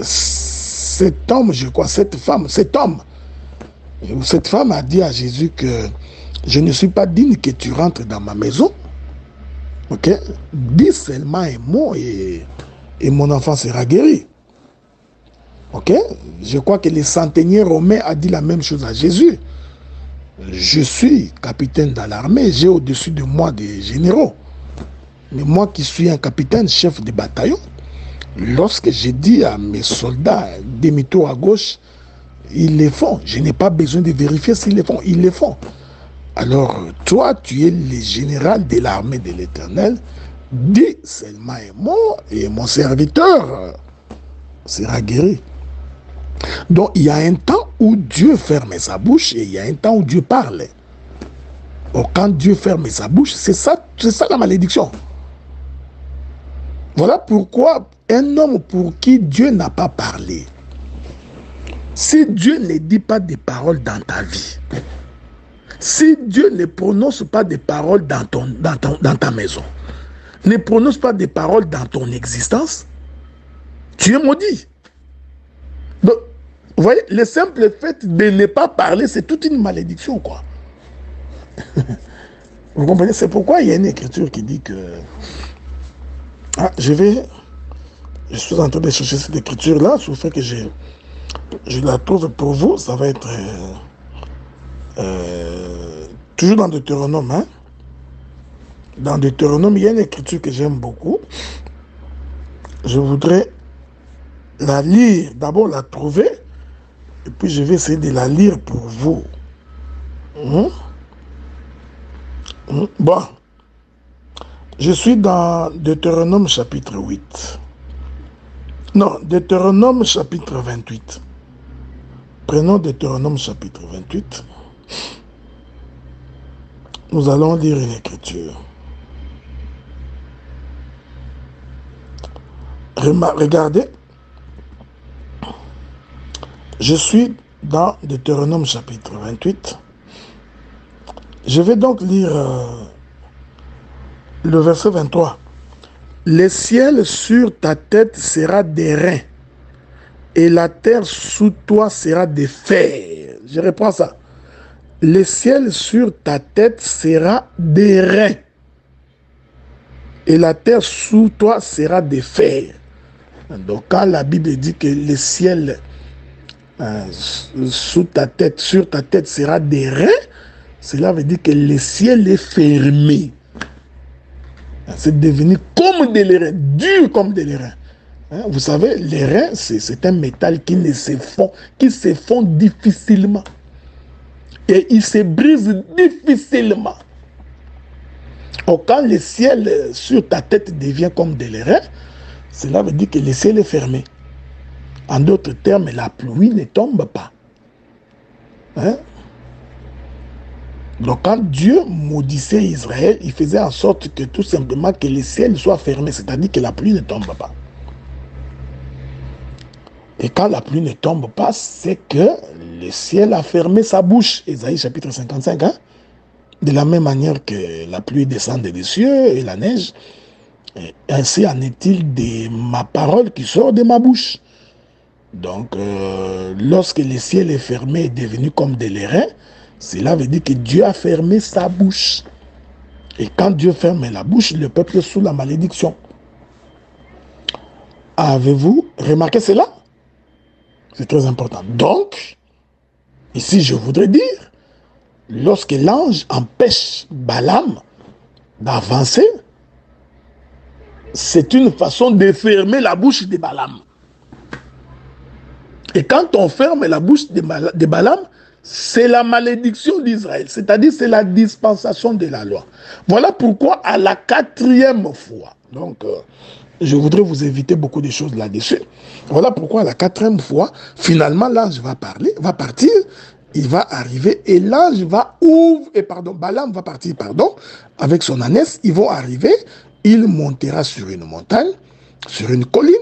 Speaker 1: cet homme, je crois, cette femme a dit à Jésus que je ne suis pas digne que tu rentres dans ma maison. Ok? Dis seulement un mot et mon enfant sera guéri. Ok? Je crois que le centenier romain a dit la même chose à Jésus. Je suis capitaine dans l'armée, j'ai au-dessus de moi des généraux. Mais moi qui suis un capitaine, chef de bataillon, lorsque j'ai dit à mes soldats demi-tour à gauche, ils le font. Je n'ai pas besoin de vérifier s'ils le font. Ils le font. Alors, toi, tu es le général de l'armée de l'Éternel. Dis seulement un mot et mon serviteur sera guéri. Donc, il y a un temps où Dieu ferme sa bouche et il y a un temps où Dieu parle. Or, quand Dieu ferme sa bouche, c'est ça la malédiction. Voilà pourquoi un homme pour qui Dieu n'a pas parlé, si Dieu ne dit pas des paroles dans ta vie, Si Dieu ne prononce pas des paroles dans ta maison, ne prononce pas des paroles dans ton existence, tu es maudit. Donc, vous voyez, le simple fait de ne pas parler, c'est toute une malédiction, quoi. Vous comprenez? C'est pourquoi il y a une écriture qui dit que... Ah, je suis en train de chercher cette écriture-là, sauf que je la trouve pour vous. Ça va être... toujours dans Deutéronome, hein? Dans Deutéronome, il y a une écriture que j'aime beaucoup. Je voudrais la lire, d'abord la trouver, et puis je vais essayer de la lire pour vous. Bon, je suis dans Deutéronome chapitre 8. Non, Deutéronome chapitre 28. Prenons Deutéronome chapitre 28. Nous allons lire une écriture. Regardez. Je suis dans Deutéronome chapitre 28. Je vais donc lire le verset 23. Le ciel sur ta tête sera d'airain, et la terre sous toi sera de fer. Je reprends ça. Le ciel sur ta tête sera d'airain, et la terre sous toi sera de fer. Donc quand la Bible dit que le ciel sur ta tête sera d'airain, cela veut dire que le ciel est fermé. C'est devenu comme de l'airain, dur comme de l'airain. Vous savez, l'airain, c'est un métal qui se fond difficilement. Et il se brise difficilement. Donc, quand le ciel sur ta tête devient comme de l'airain, cela veut dire que le ciel est fermé. En d'autres termes, la pluie ne tombe pas. Donc quand Dieu maudissait Israël, il faisait en sorte que tout simplement que le ciel soit fermé, c'est-à-dire que la pluie ne tombe pas. Et quand la pluie ne tombe pas, c'est que le ciel a fermé sa bouche. Ésaïe chapitre 55, hein? De la même manière que la pluie descend des cieux et la neige, et ainsi en est-il de ma parole qui sort de ma bouche. Donc, lorsque le ciel est fermé et devenu comme de l'airain, cela veut dire que Dieu a fermé sa bouche. Et quand Dieu ferme la bouche, le peuple est sous la malédiction. Avez-vous remarqué cela? C'est très important. Donc, ici, je voudrais dire, lorsque l'ange empêche Balaam d'avancer, c'est une façon de fermer la bouche de Balaam. Et quand on ferme la bouche de Balaam, c'est la malédiction d'Israël, c'est-à-dire c'est la dispensation de la loi. Voilà pourquoi à la 4e fois, donc je voudrais vous éviter beaucoup de choses là-dessus. Voilà pourquoi à la 4e fois, finalement l'ange va partir, il va arriver et l'ange va Balaam va partir, avec son ânesse, ils vont arriver, il montera sur une montagne, sur une colline.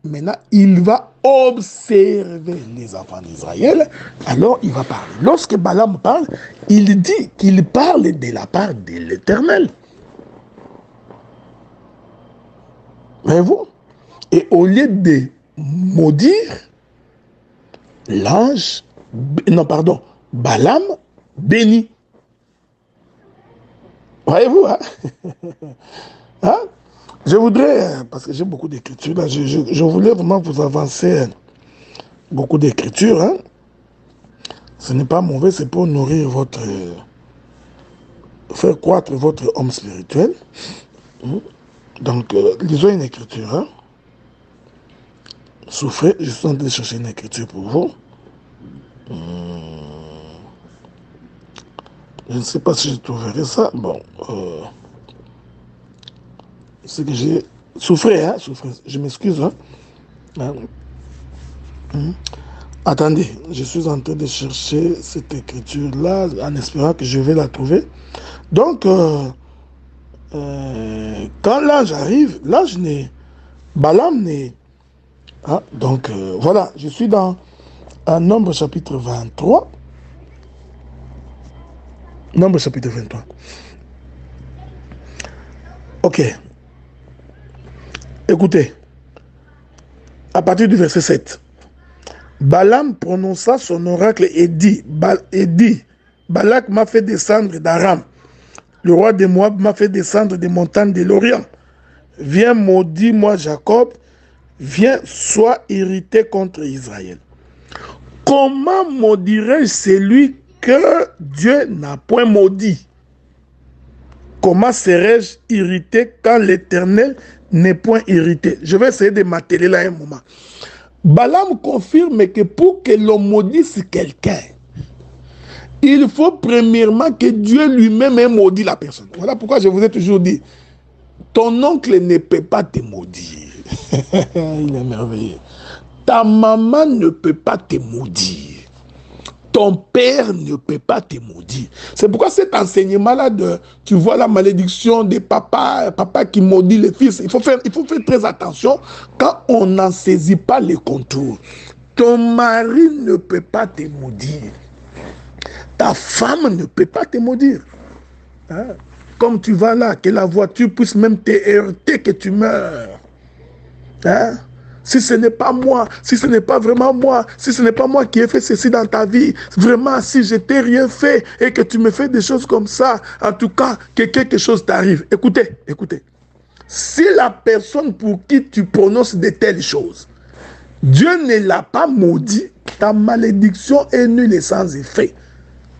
Speaker 1: Maintenant, il va observer les enfants d'Israël, alors il va parler. Lorsque Balaam parle, il dit qu'il parle de la part de l'Éternel. Voyez-vous? Et au lieu de maudire, Balaam bénit. Voyez-vous, hein? Hein? Je voudrais, parce que j'ai beaucoup d'écritures, là, je voulais vraiment vous avancer beaucoup d'écritures. Hein. Ce n'est pas mauvais, c'est pour nourrir faire croître votre homme spirituel. Donc, lisons une écriture. Hein. Souffrez, je suis en train de chercher une écriture pour vous. Je ne sais pas si je trouverai ça. Bon, ce que j'ai souffré, hein, je m'excuse. Hein. Attendez, je suis en train de chercher cette écriture-là en espérant que je vais la trouver. Donc, quand l'ange arrive, Balaam n'est... Hein, donc, voilà, je suis dans Nombre chapitre 23. Nombre chapitre 23. Ok. Écoutez. À partir du verset 7. Balaam prononça son oracle et dit, Balak m'a fait descendre d'Aram. Le roi de Moab m'a fait descendre des montagnes de l'Orient. Viens, maudis-moi Jacob. Viens, sois irrité contre Israël. Comment maudirais-je celui que Dieu n'a point maudit? Comment serais-je irrité quand l'Éternel n'est point irrité? Je vais essayer de m'atteler là un moment. Balaam confirme que pour que l'on maudisse quelqu'un, il faut premièrement que Dieu lui-même ait maudit la personne. Voilà pourquoi je vous ai toujours dit, ton oncle ne peut pas te maudire. Il est merveilleux. Ta maman ne peut pas te maudire. Ton père ne peut pas te maudire. C'est pourquoi cet enseignement-là, tu vois la malédiction des papas, papa qui maudit les fils, il faut faire très attention quand on n'en saisit pas les contours. Ton mari ne peut pas te maudire. Ta femme ne peut pas te maudire. Hein? Comme tu vas là, que la voiture puisse même te heurter, que tu meurs. Hein? Si ce n'est pas moi, si ce n'est pas vraiment moi, si ce n'est pas moi qui ai fait ceci dans ta vie, vraiment, si je t'ai rien fait et que tu me fais des choses comme ça, en tout cas, que quelque chose t'arrive. Écoutez, écoutez. Si la personne pour qui tu prononces de telles choses, Dieu ne l'a pas maudit, ta malédiction est nulle et sans effet.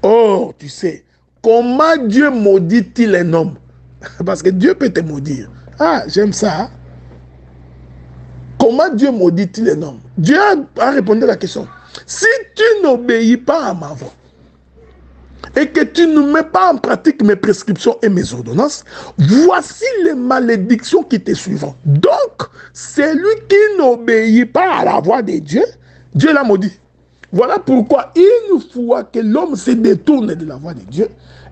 Speaker 1: Or, tu sais, comment Dieu maudit-il un homme? Parce que Dieu peut te maudire. Ah, j'aime ça. Hein? Comment Dieu maudit-il un homme? Dieu a répondu à la question. Si tu n'obéis pas à ma voix et que tu ne mets pas en pratique mes prescriptions et mes ordonnances, voici les malédictions qui te suivront. Donc, celui qui n'obéit pas à la voix de Dieu, Dieu l'a maudit. Voilà pourquoi une fois que l'homme se détourne de la voix de Dieu,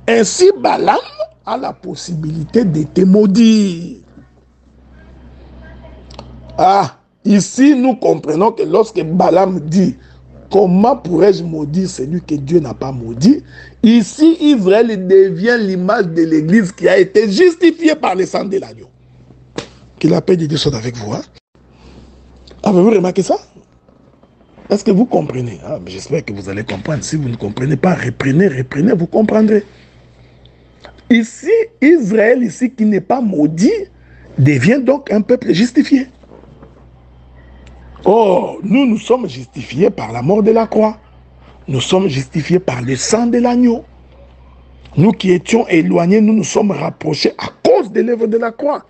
Speaker 1: ainsi Balaam a la possibilité de te maudire. Ah, ici nous comprenons que lorsque Balaam dit « Comment pourrais-je maudire celui que Dieu n'a pas maudit ?» Ici, Israël devient l'image de l'Église qui a été justifiée par le sang de l'agneau. Que la paix de Dieu soit avec vous. Hein? Avez-vous remarqué ça? Est-ce que vous comprenez? Ah, j'espère que vous allez comprendre. Si vous ne comprenez pas, reprenez, vous comprendrez. Ici, Israël, ici, qui n'est pas maudit, devient donc un peuple justifié. Oh, nous sommes justifiés par la mort de la croix. Nous sommes justifiés par le sang de l'agneau. Nous qui étions éloignés, nous nous sommes rapprochés à cause de l'œuvre de la croix.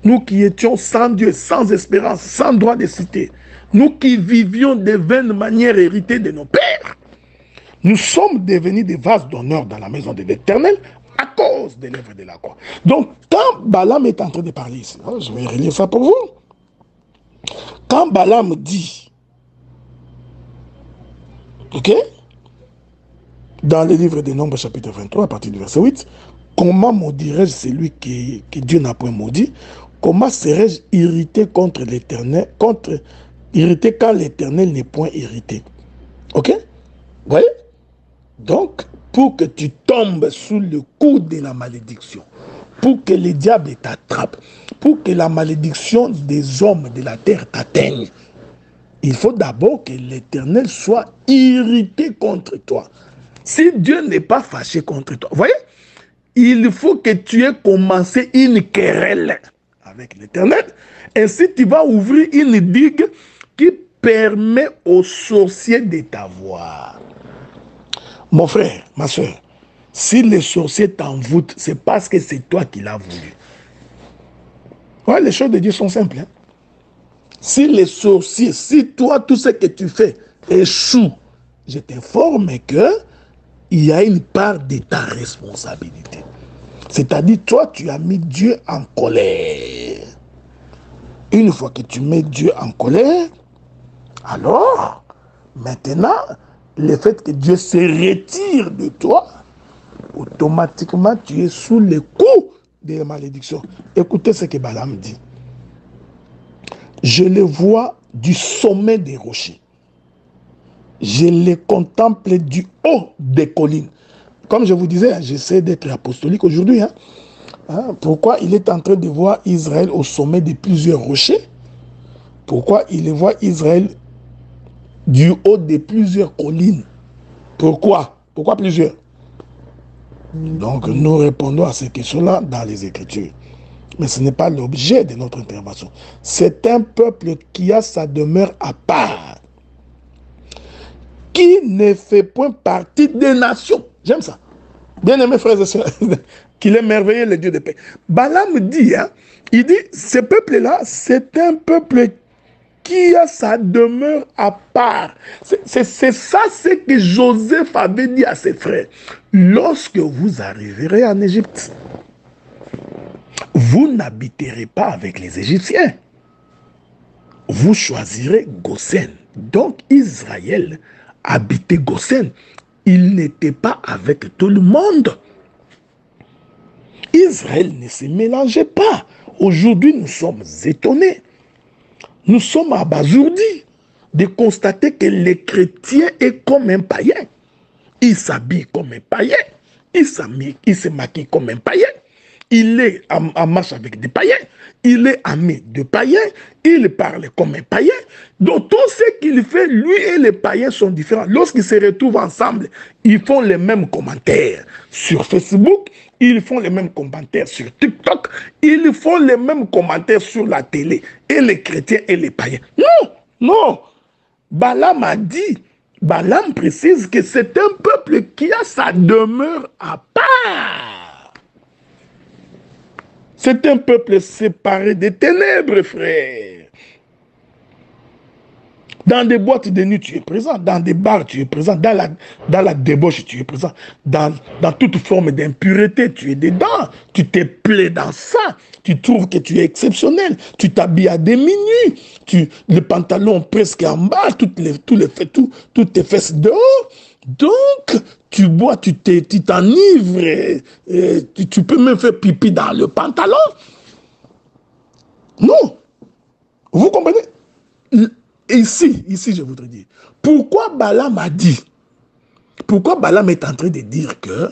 Speaker 1: Nous qui étions sans Dieu, sans espérance, sans droit de cité. Nous qui vivions de vaines manières héritées de nos pères. Nous sommes devenus des vases d'honneur dans la maison de l'Éternel à cause de l'œuvre de la croix. Donc, quand Balaam est en train de parler ici, je vais relire ça pour vous. Quand Balaam dit, ok, dans le livre des Nombres, chapitre 23, à partir du verset 8, comment maudirais-je celui que Dieu n'a point maudit? Comment serais-je irrité contre l'Éternel, irrité quand l'Éternel n'est point irrité? Ok? Vous voyez? Donc, pour que tu tombes sous le coup de la malédiction, pour que le diable t'attrape, pour que la malédiction des hommes de la terre t'atteigne, il faut d'abord que l'Éternel soit irrité contre toi. Si Dieu n'est pas fâché contre toi, vous voyez, il faut que tu aies commencé une querelle avec l'Éternel. Ainsi, tu vas ouvrir une digue qui permet aux sorciers de t'avoir. Mon frère, ma soeur, si les sorciers t'envoûtent, c'est parce que c'est toi qui l'as voulu. Ouais, les choses de Dieu sont simples. Hein? Si les sorciers, si toi, tout ce que tu fais échoue, je t'informe que il y a une part de ta responsabilité. C'est-à-dire, toi, tu as mis Dieu en colère. Une fois que tu mets Dieu en colère, alors, maintenant, le fait que Dieu se retire de toi, automatiquement, tu es sous le coup de la malédiction. Écoutez ce que Balaam dit. Je le vois du sommet des rochers. Je les contemple du haut des collines. comme je vous disais, j'essaie d'être apostolique aujourd'hui. Pourquoi il est en train de voir Israël au sommet de plusieurs rochers? Pourquoi il voit Israël du haut de plusieurs collines? Pourquoi? Pourquoi plusieurs? Donc nous répondons à ces questions-là dans les Écritures. Mais ce n'est pas l'objet de notre intervention. C'est un peuple qui a sa demeure à part, qui ne fait point partie des nations. J'aime ça. Bien-aimés frères et sœurs, qu'il est merveilleux le Dieu de paix. Balaam dit, il dit, ce peuple-là, c'est un peuple qui a sa demeure à part. C'est ça ce que Joseph avait dit à ses frères. Lorsque vous arriverez en Égypte, vous n'habiterez pas avec les Égyptiens. Vous choisirez Goshen. Donc Israël habitait Goshen. Il n'était pas avec tout le monde. Israël ne se mélangeait pas. Aujourd'hui, nous sommes étonnés. Nous sommes abasourdis de constater que le chrétien est comme un païen. Il s'habille comme un païen. Il se maquille comme un païen. Il est en marche avec des païens. Il est ami de païens. Il parle comme un païen. Donc tout ce qu'il fait, lui et les païens sont différents. Lorsqu'ils se retrouvent ensemble, ils font les mêmes commentaires sur Facebook. Ils font les mêmes commentaires sur TikTok. Ils font les mêmes commentaires sur la télé. Et les chrétiens et les païens. Non, non. Balaam a dit, Balaam précise que c'est un peuple qui a sa demeure à part. C'est un peuple séparé des ténèbres, frère. Dans des boîtes de nuit, tu es présent. Dans des bars, tu es présent. Dans la débauche, tu es présent. Dans toute forme d'impureté, tu es dedans. Tu te plais dans ça. Tu trouves que tu es exceptionnel. Tu t'habilles à des minuit. Le pantalon presque en bas, toutes tes fesses dehors. Donc, tu bois, tu t'enivres. Tu peux même faire pipi dans le pantalon. Non. Vous comprenez? Ici, je voudrais dire, pourquoi Balaam a dit, pourquoi Balaam est en train de dire que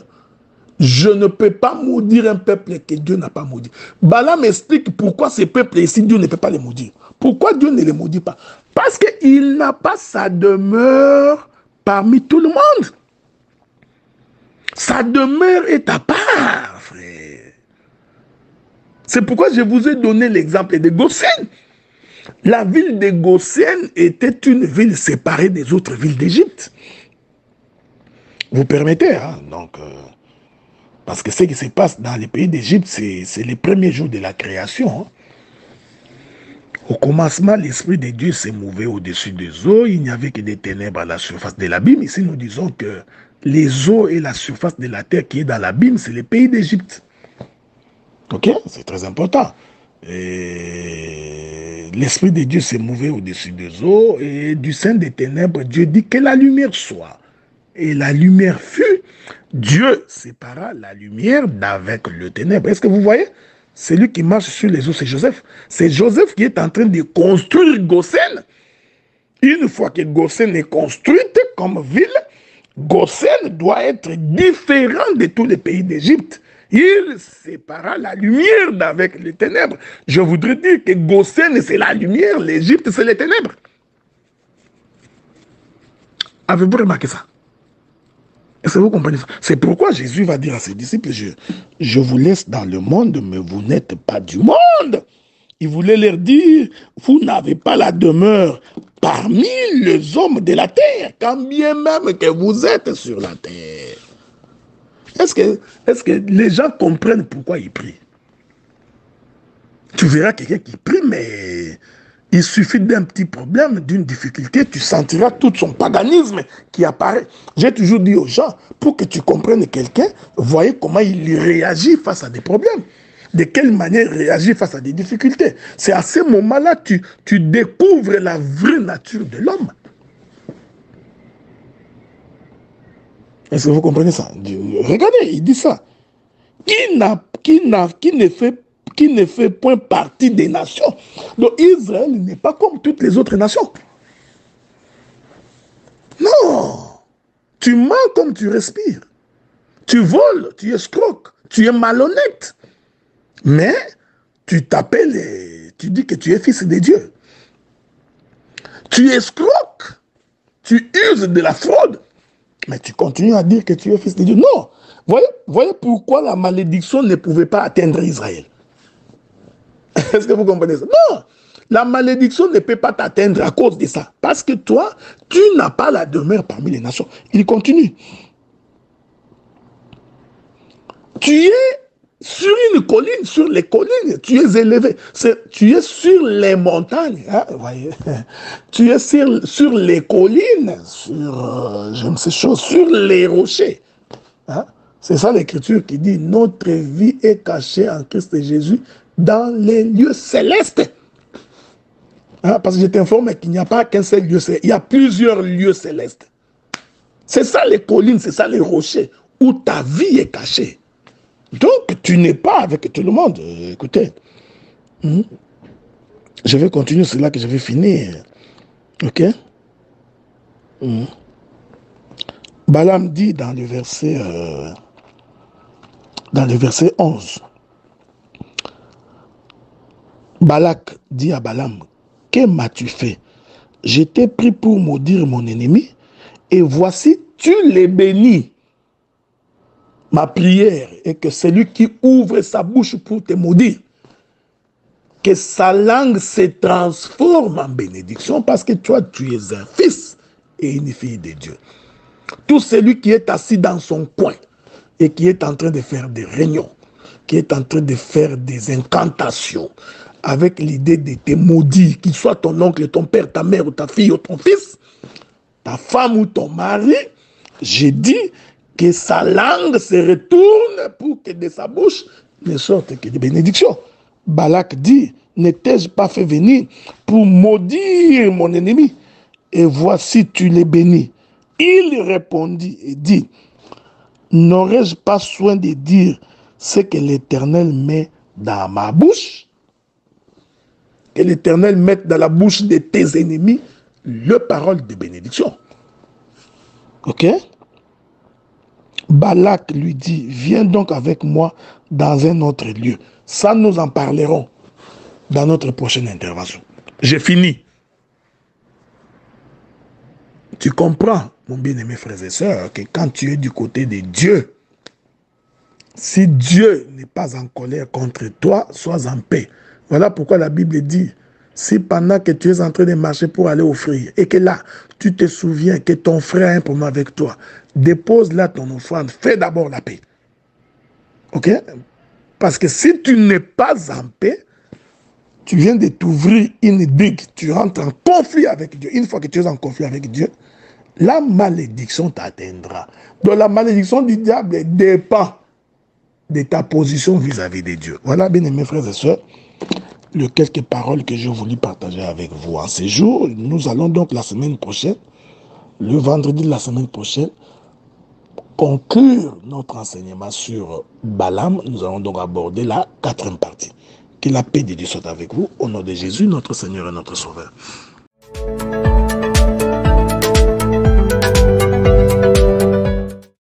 Speaker 1: je ne peux pas maudire un peuple que Dieu n'a pas maudit. Balaam explique pourquoi ces peuples ici, Dieu ne peut pas les maudire. Pourquoi Dieu ne les maudit pas? Parce qu'il n'a pas sa demeure parmi tout le monde. Sa demeure est à part, frère. C'est pourquoi je vous ai donné l'exemple de Goshen. La ville de Goshen était une ville séparée des autres villes d'Égypte. Vous permettez, donc, parce que ce qui se passe dans les pays d'Égypte, c'est les premiers jours de la création. Au commencement, l'Esprit de Dieu s'est mouvé au-dessus des eaux. Il n'y avait que des ténèbres à la surface de l'abîme. Ici, nous disons que les eaux et la surface de la terre qui est dans l'abîme, c'est les pays d'Égypte. Ok? C'est très important. L'Esprit de Dieu s'est mouvé au-dessus des eaux et du sein des ténèbres, Dieu dit que la lumière soit. Et la lumière fut. Dieu sépara la lumière d'avec le ténèbre. Est-ce que vous voyez? Celui qui marche sur les eaux, c'est Joseph. C'est Joseph qui est en train de construire Goshen. Une fois que Goshen est construite comme ville, Goshen doit être différent de tous les pays d'Égypte. Il sépara la lumière d'avec les ténèbres. Je voudrais dire que Goshen, c'est la lumière, l'Égypte, c'est les ténèbres. Avez-vous remarqué ça? Est-ce que vous comprenez ça? C'est pourquoi Jésus va dire à ses disciples, je vous laisse dans le monde, mais vous n'êtes pas du monde. Il voulait leur dire, vous n'avez pas la demeure parmi les hommes de la terre, quand bien même que vous êtes sur la terre. Est-ce que les gens comprennent pourquoi ils prient? Tu verras quelqu'un qui prie, mais il suffit d'un petit problème, d'une difficulté, tu sentiras tout son paganisme qui apparaît. J'ai toujours dit aux gens, pour que tu comprennes quelqu'un, voyez comment il réagit face à des problèmes. De quelle manière il réagit face à des difficultés. C'est à ce moment-là que tu découvres la vraie nature de l'homme. Est-ce que vous comprenez ça? Regardez, il dit ça. Qui ne fait point partie des nations. Donc Israël n'est pas comme toutes les autres nations. Non. Tu mens comme tu respires. Tu voles, tu escroques, tu es malhonnête. Mais tu t'appelles, tu dis que tu es fils de Dieu. Tu escroques, tu uses de la fraude, mais tu continues à dire que tu es fils de Dieu. Non. Voyez pourquoi la malédiction ne pouvait pas atteindre Israël. Est-ce que vous comprenez ça? Non. La malédiction ne peut pas t'atteindre à cause de ça. Parce que toi, tu n'as pas la demeure parmi les nations. Il continue. Tu es sur une colline, sur les collines, tu es élevé. Tu es sur les montagnes. Hein, voyez. Tu es sur les collines, sur, je ne sais chose, sur les rochers. Hein? C'est ça l'écriture qui dit, notre vie est cachée en Christ Jésus dans les lieux célestes. Hein? Parce que je t'informe qu'il n'y a pas qu'un seul lieu céleste, il y a plusieurs lieux célestes. C'est ça les collines, c'est ça les rochers, où ta vie est cachée. Donc, tu n'es pas avec tout le monde. Écoutez, je vais continuer, c'est là que je vais finir. Ok? Balaam dit dans le verset 11, Balak dit à Balaam, que m'as-tu fait? Je t'ai pris pour maudire mon ennemi, et voici, tu les bénis. Ma prière est que celui qui ouvre sa bouche pour te maudire, que sa langue se transforme en bénédiction, parce que toi, tu es un fils et une fille de Dieu. Tout celui qui est assis dans son coin et qui est en train de faire des réunions, qui est en train de faire des incantations, avec l'idée de te maudire, qu'il soit ton oncle, ton père, ta mère ou ta fille ou ton fils, ta femme ou ton mari, j'ai dit que sa langue se retourne pour que de sa bouche ne sortent que des bénédictions. Balak dit, ne t'ai-je pas fait venir pour maudire mon ennemi? Et voici, tu les bénis. Il répondit et dit, n'aurais-je pas soin de dire ce que l'Éternel met dans ma bouche? Que l'Éternel mette dans la bouche de tes ennemis le parole de bénédiction. Ok? Balak lui dit, viens donc avec moi dans un autre lieu. Ça, nous en parlerons dans notre prochaine intervention. J'ai fini. Tu comprends, mon bien-aimé frères et sœurs, que quand tu es du côté de Dieu, si Dieu n'est pas en colère contre toi, sois en paix. Voilà pourquoi la Bible dit, si pendant que tu es en train de marcher pour aller offrir, et que là, tu te souviens que ton frère a un problème avec toi, dépose là ton offrande, fais d'abord la paix. Ok? Parce que si tu n'es pas en paix, tu viens de t'ouvrir une digue, tu rentres en conflit avec Dieu. Une fois que tu es en conflit avec Dieu, la malédiction t'atteindra. Donc la malédiction du diable dépend de ta position vis-à-vis de Dieu. Voilà, bien aimés frères et sœurs, les quelques paroles que je voulais partager avec vous en ces jours. Nous allons donc la semaine prochaine, le vendredi de la semaine prochaine, conclure notre enseignement sur Balaam. Nous allons donc aborder la 4e partie. Que la paix de Dieu soit avec vous, au nom de Jésus, notre Seigneur et notre Sauveur.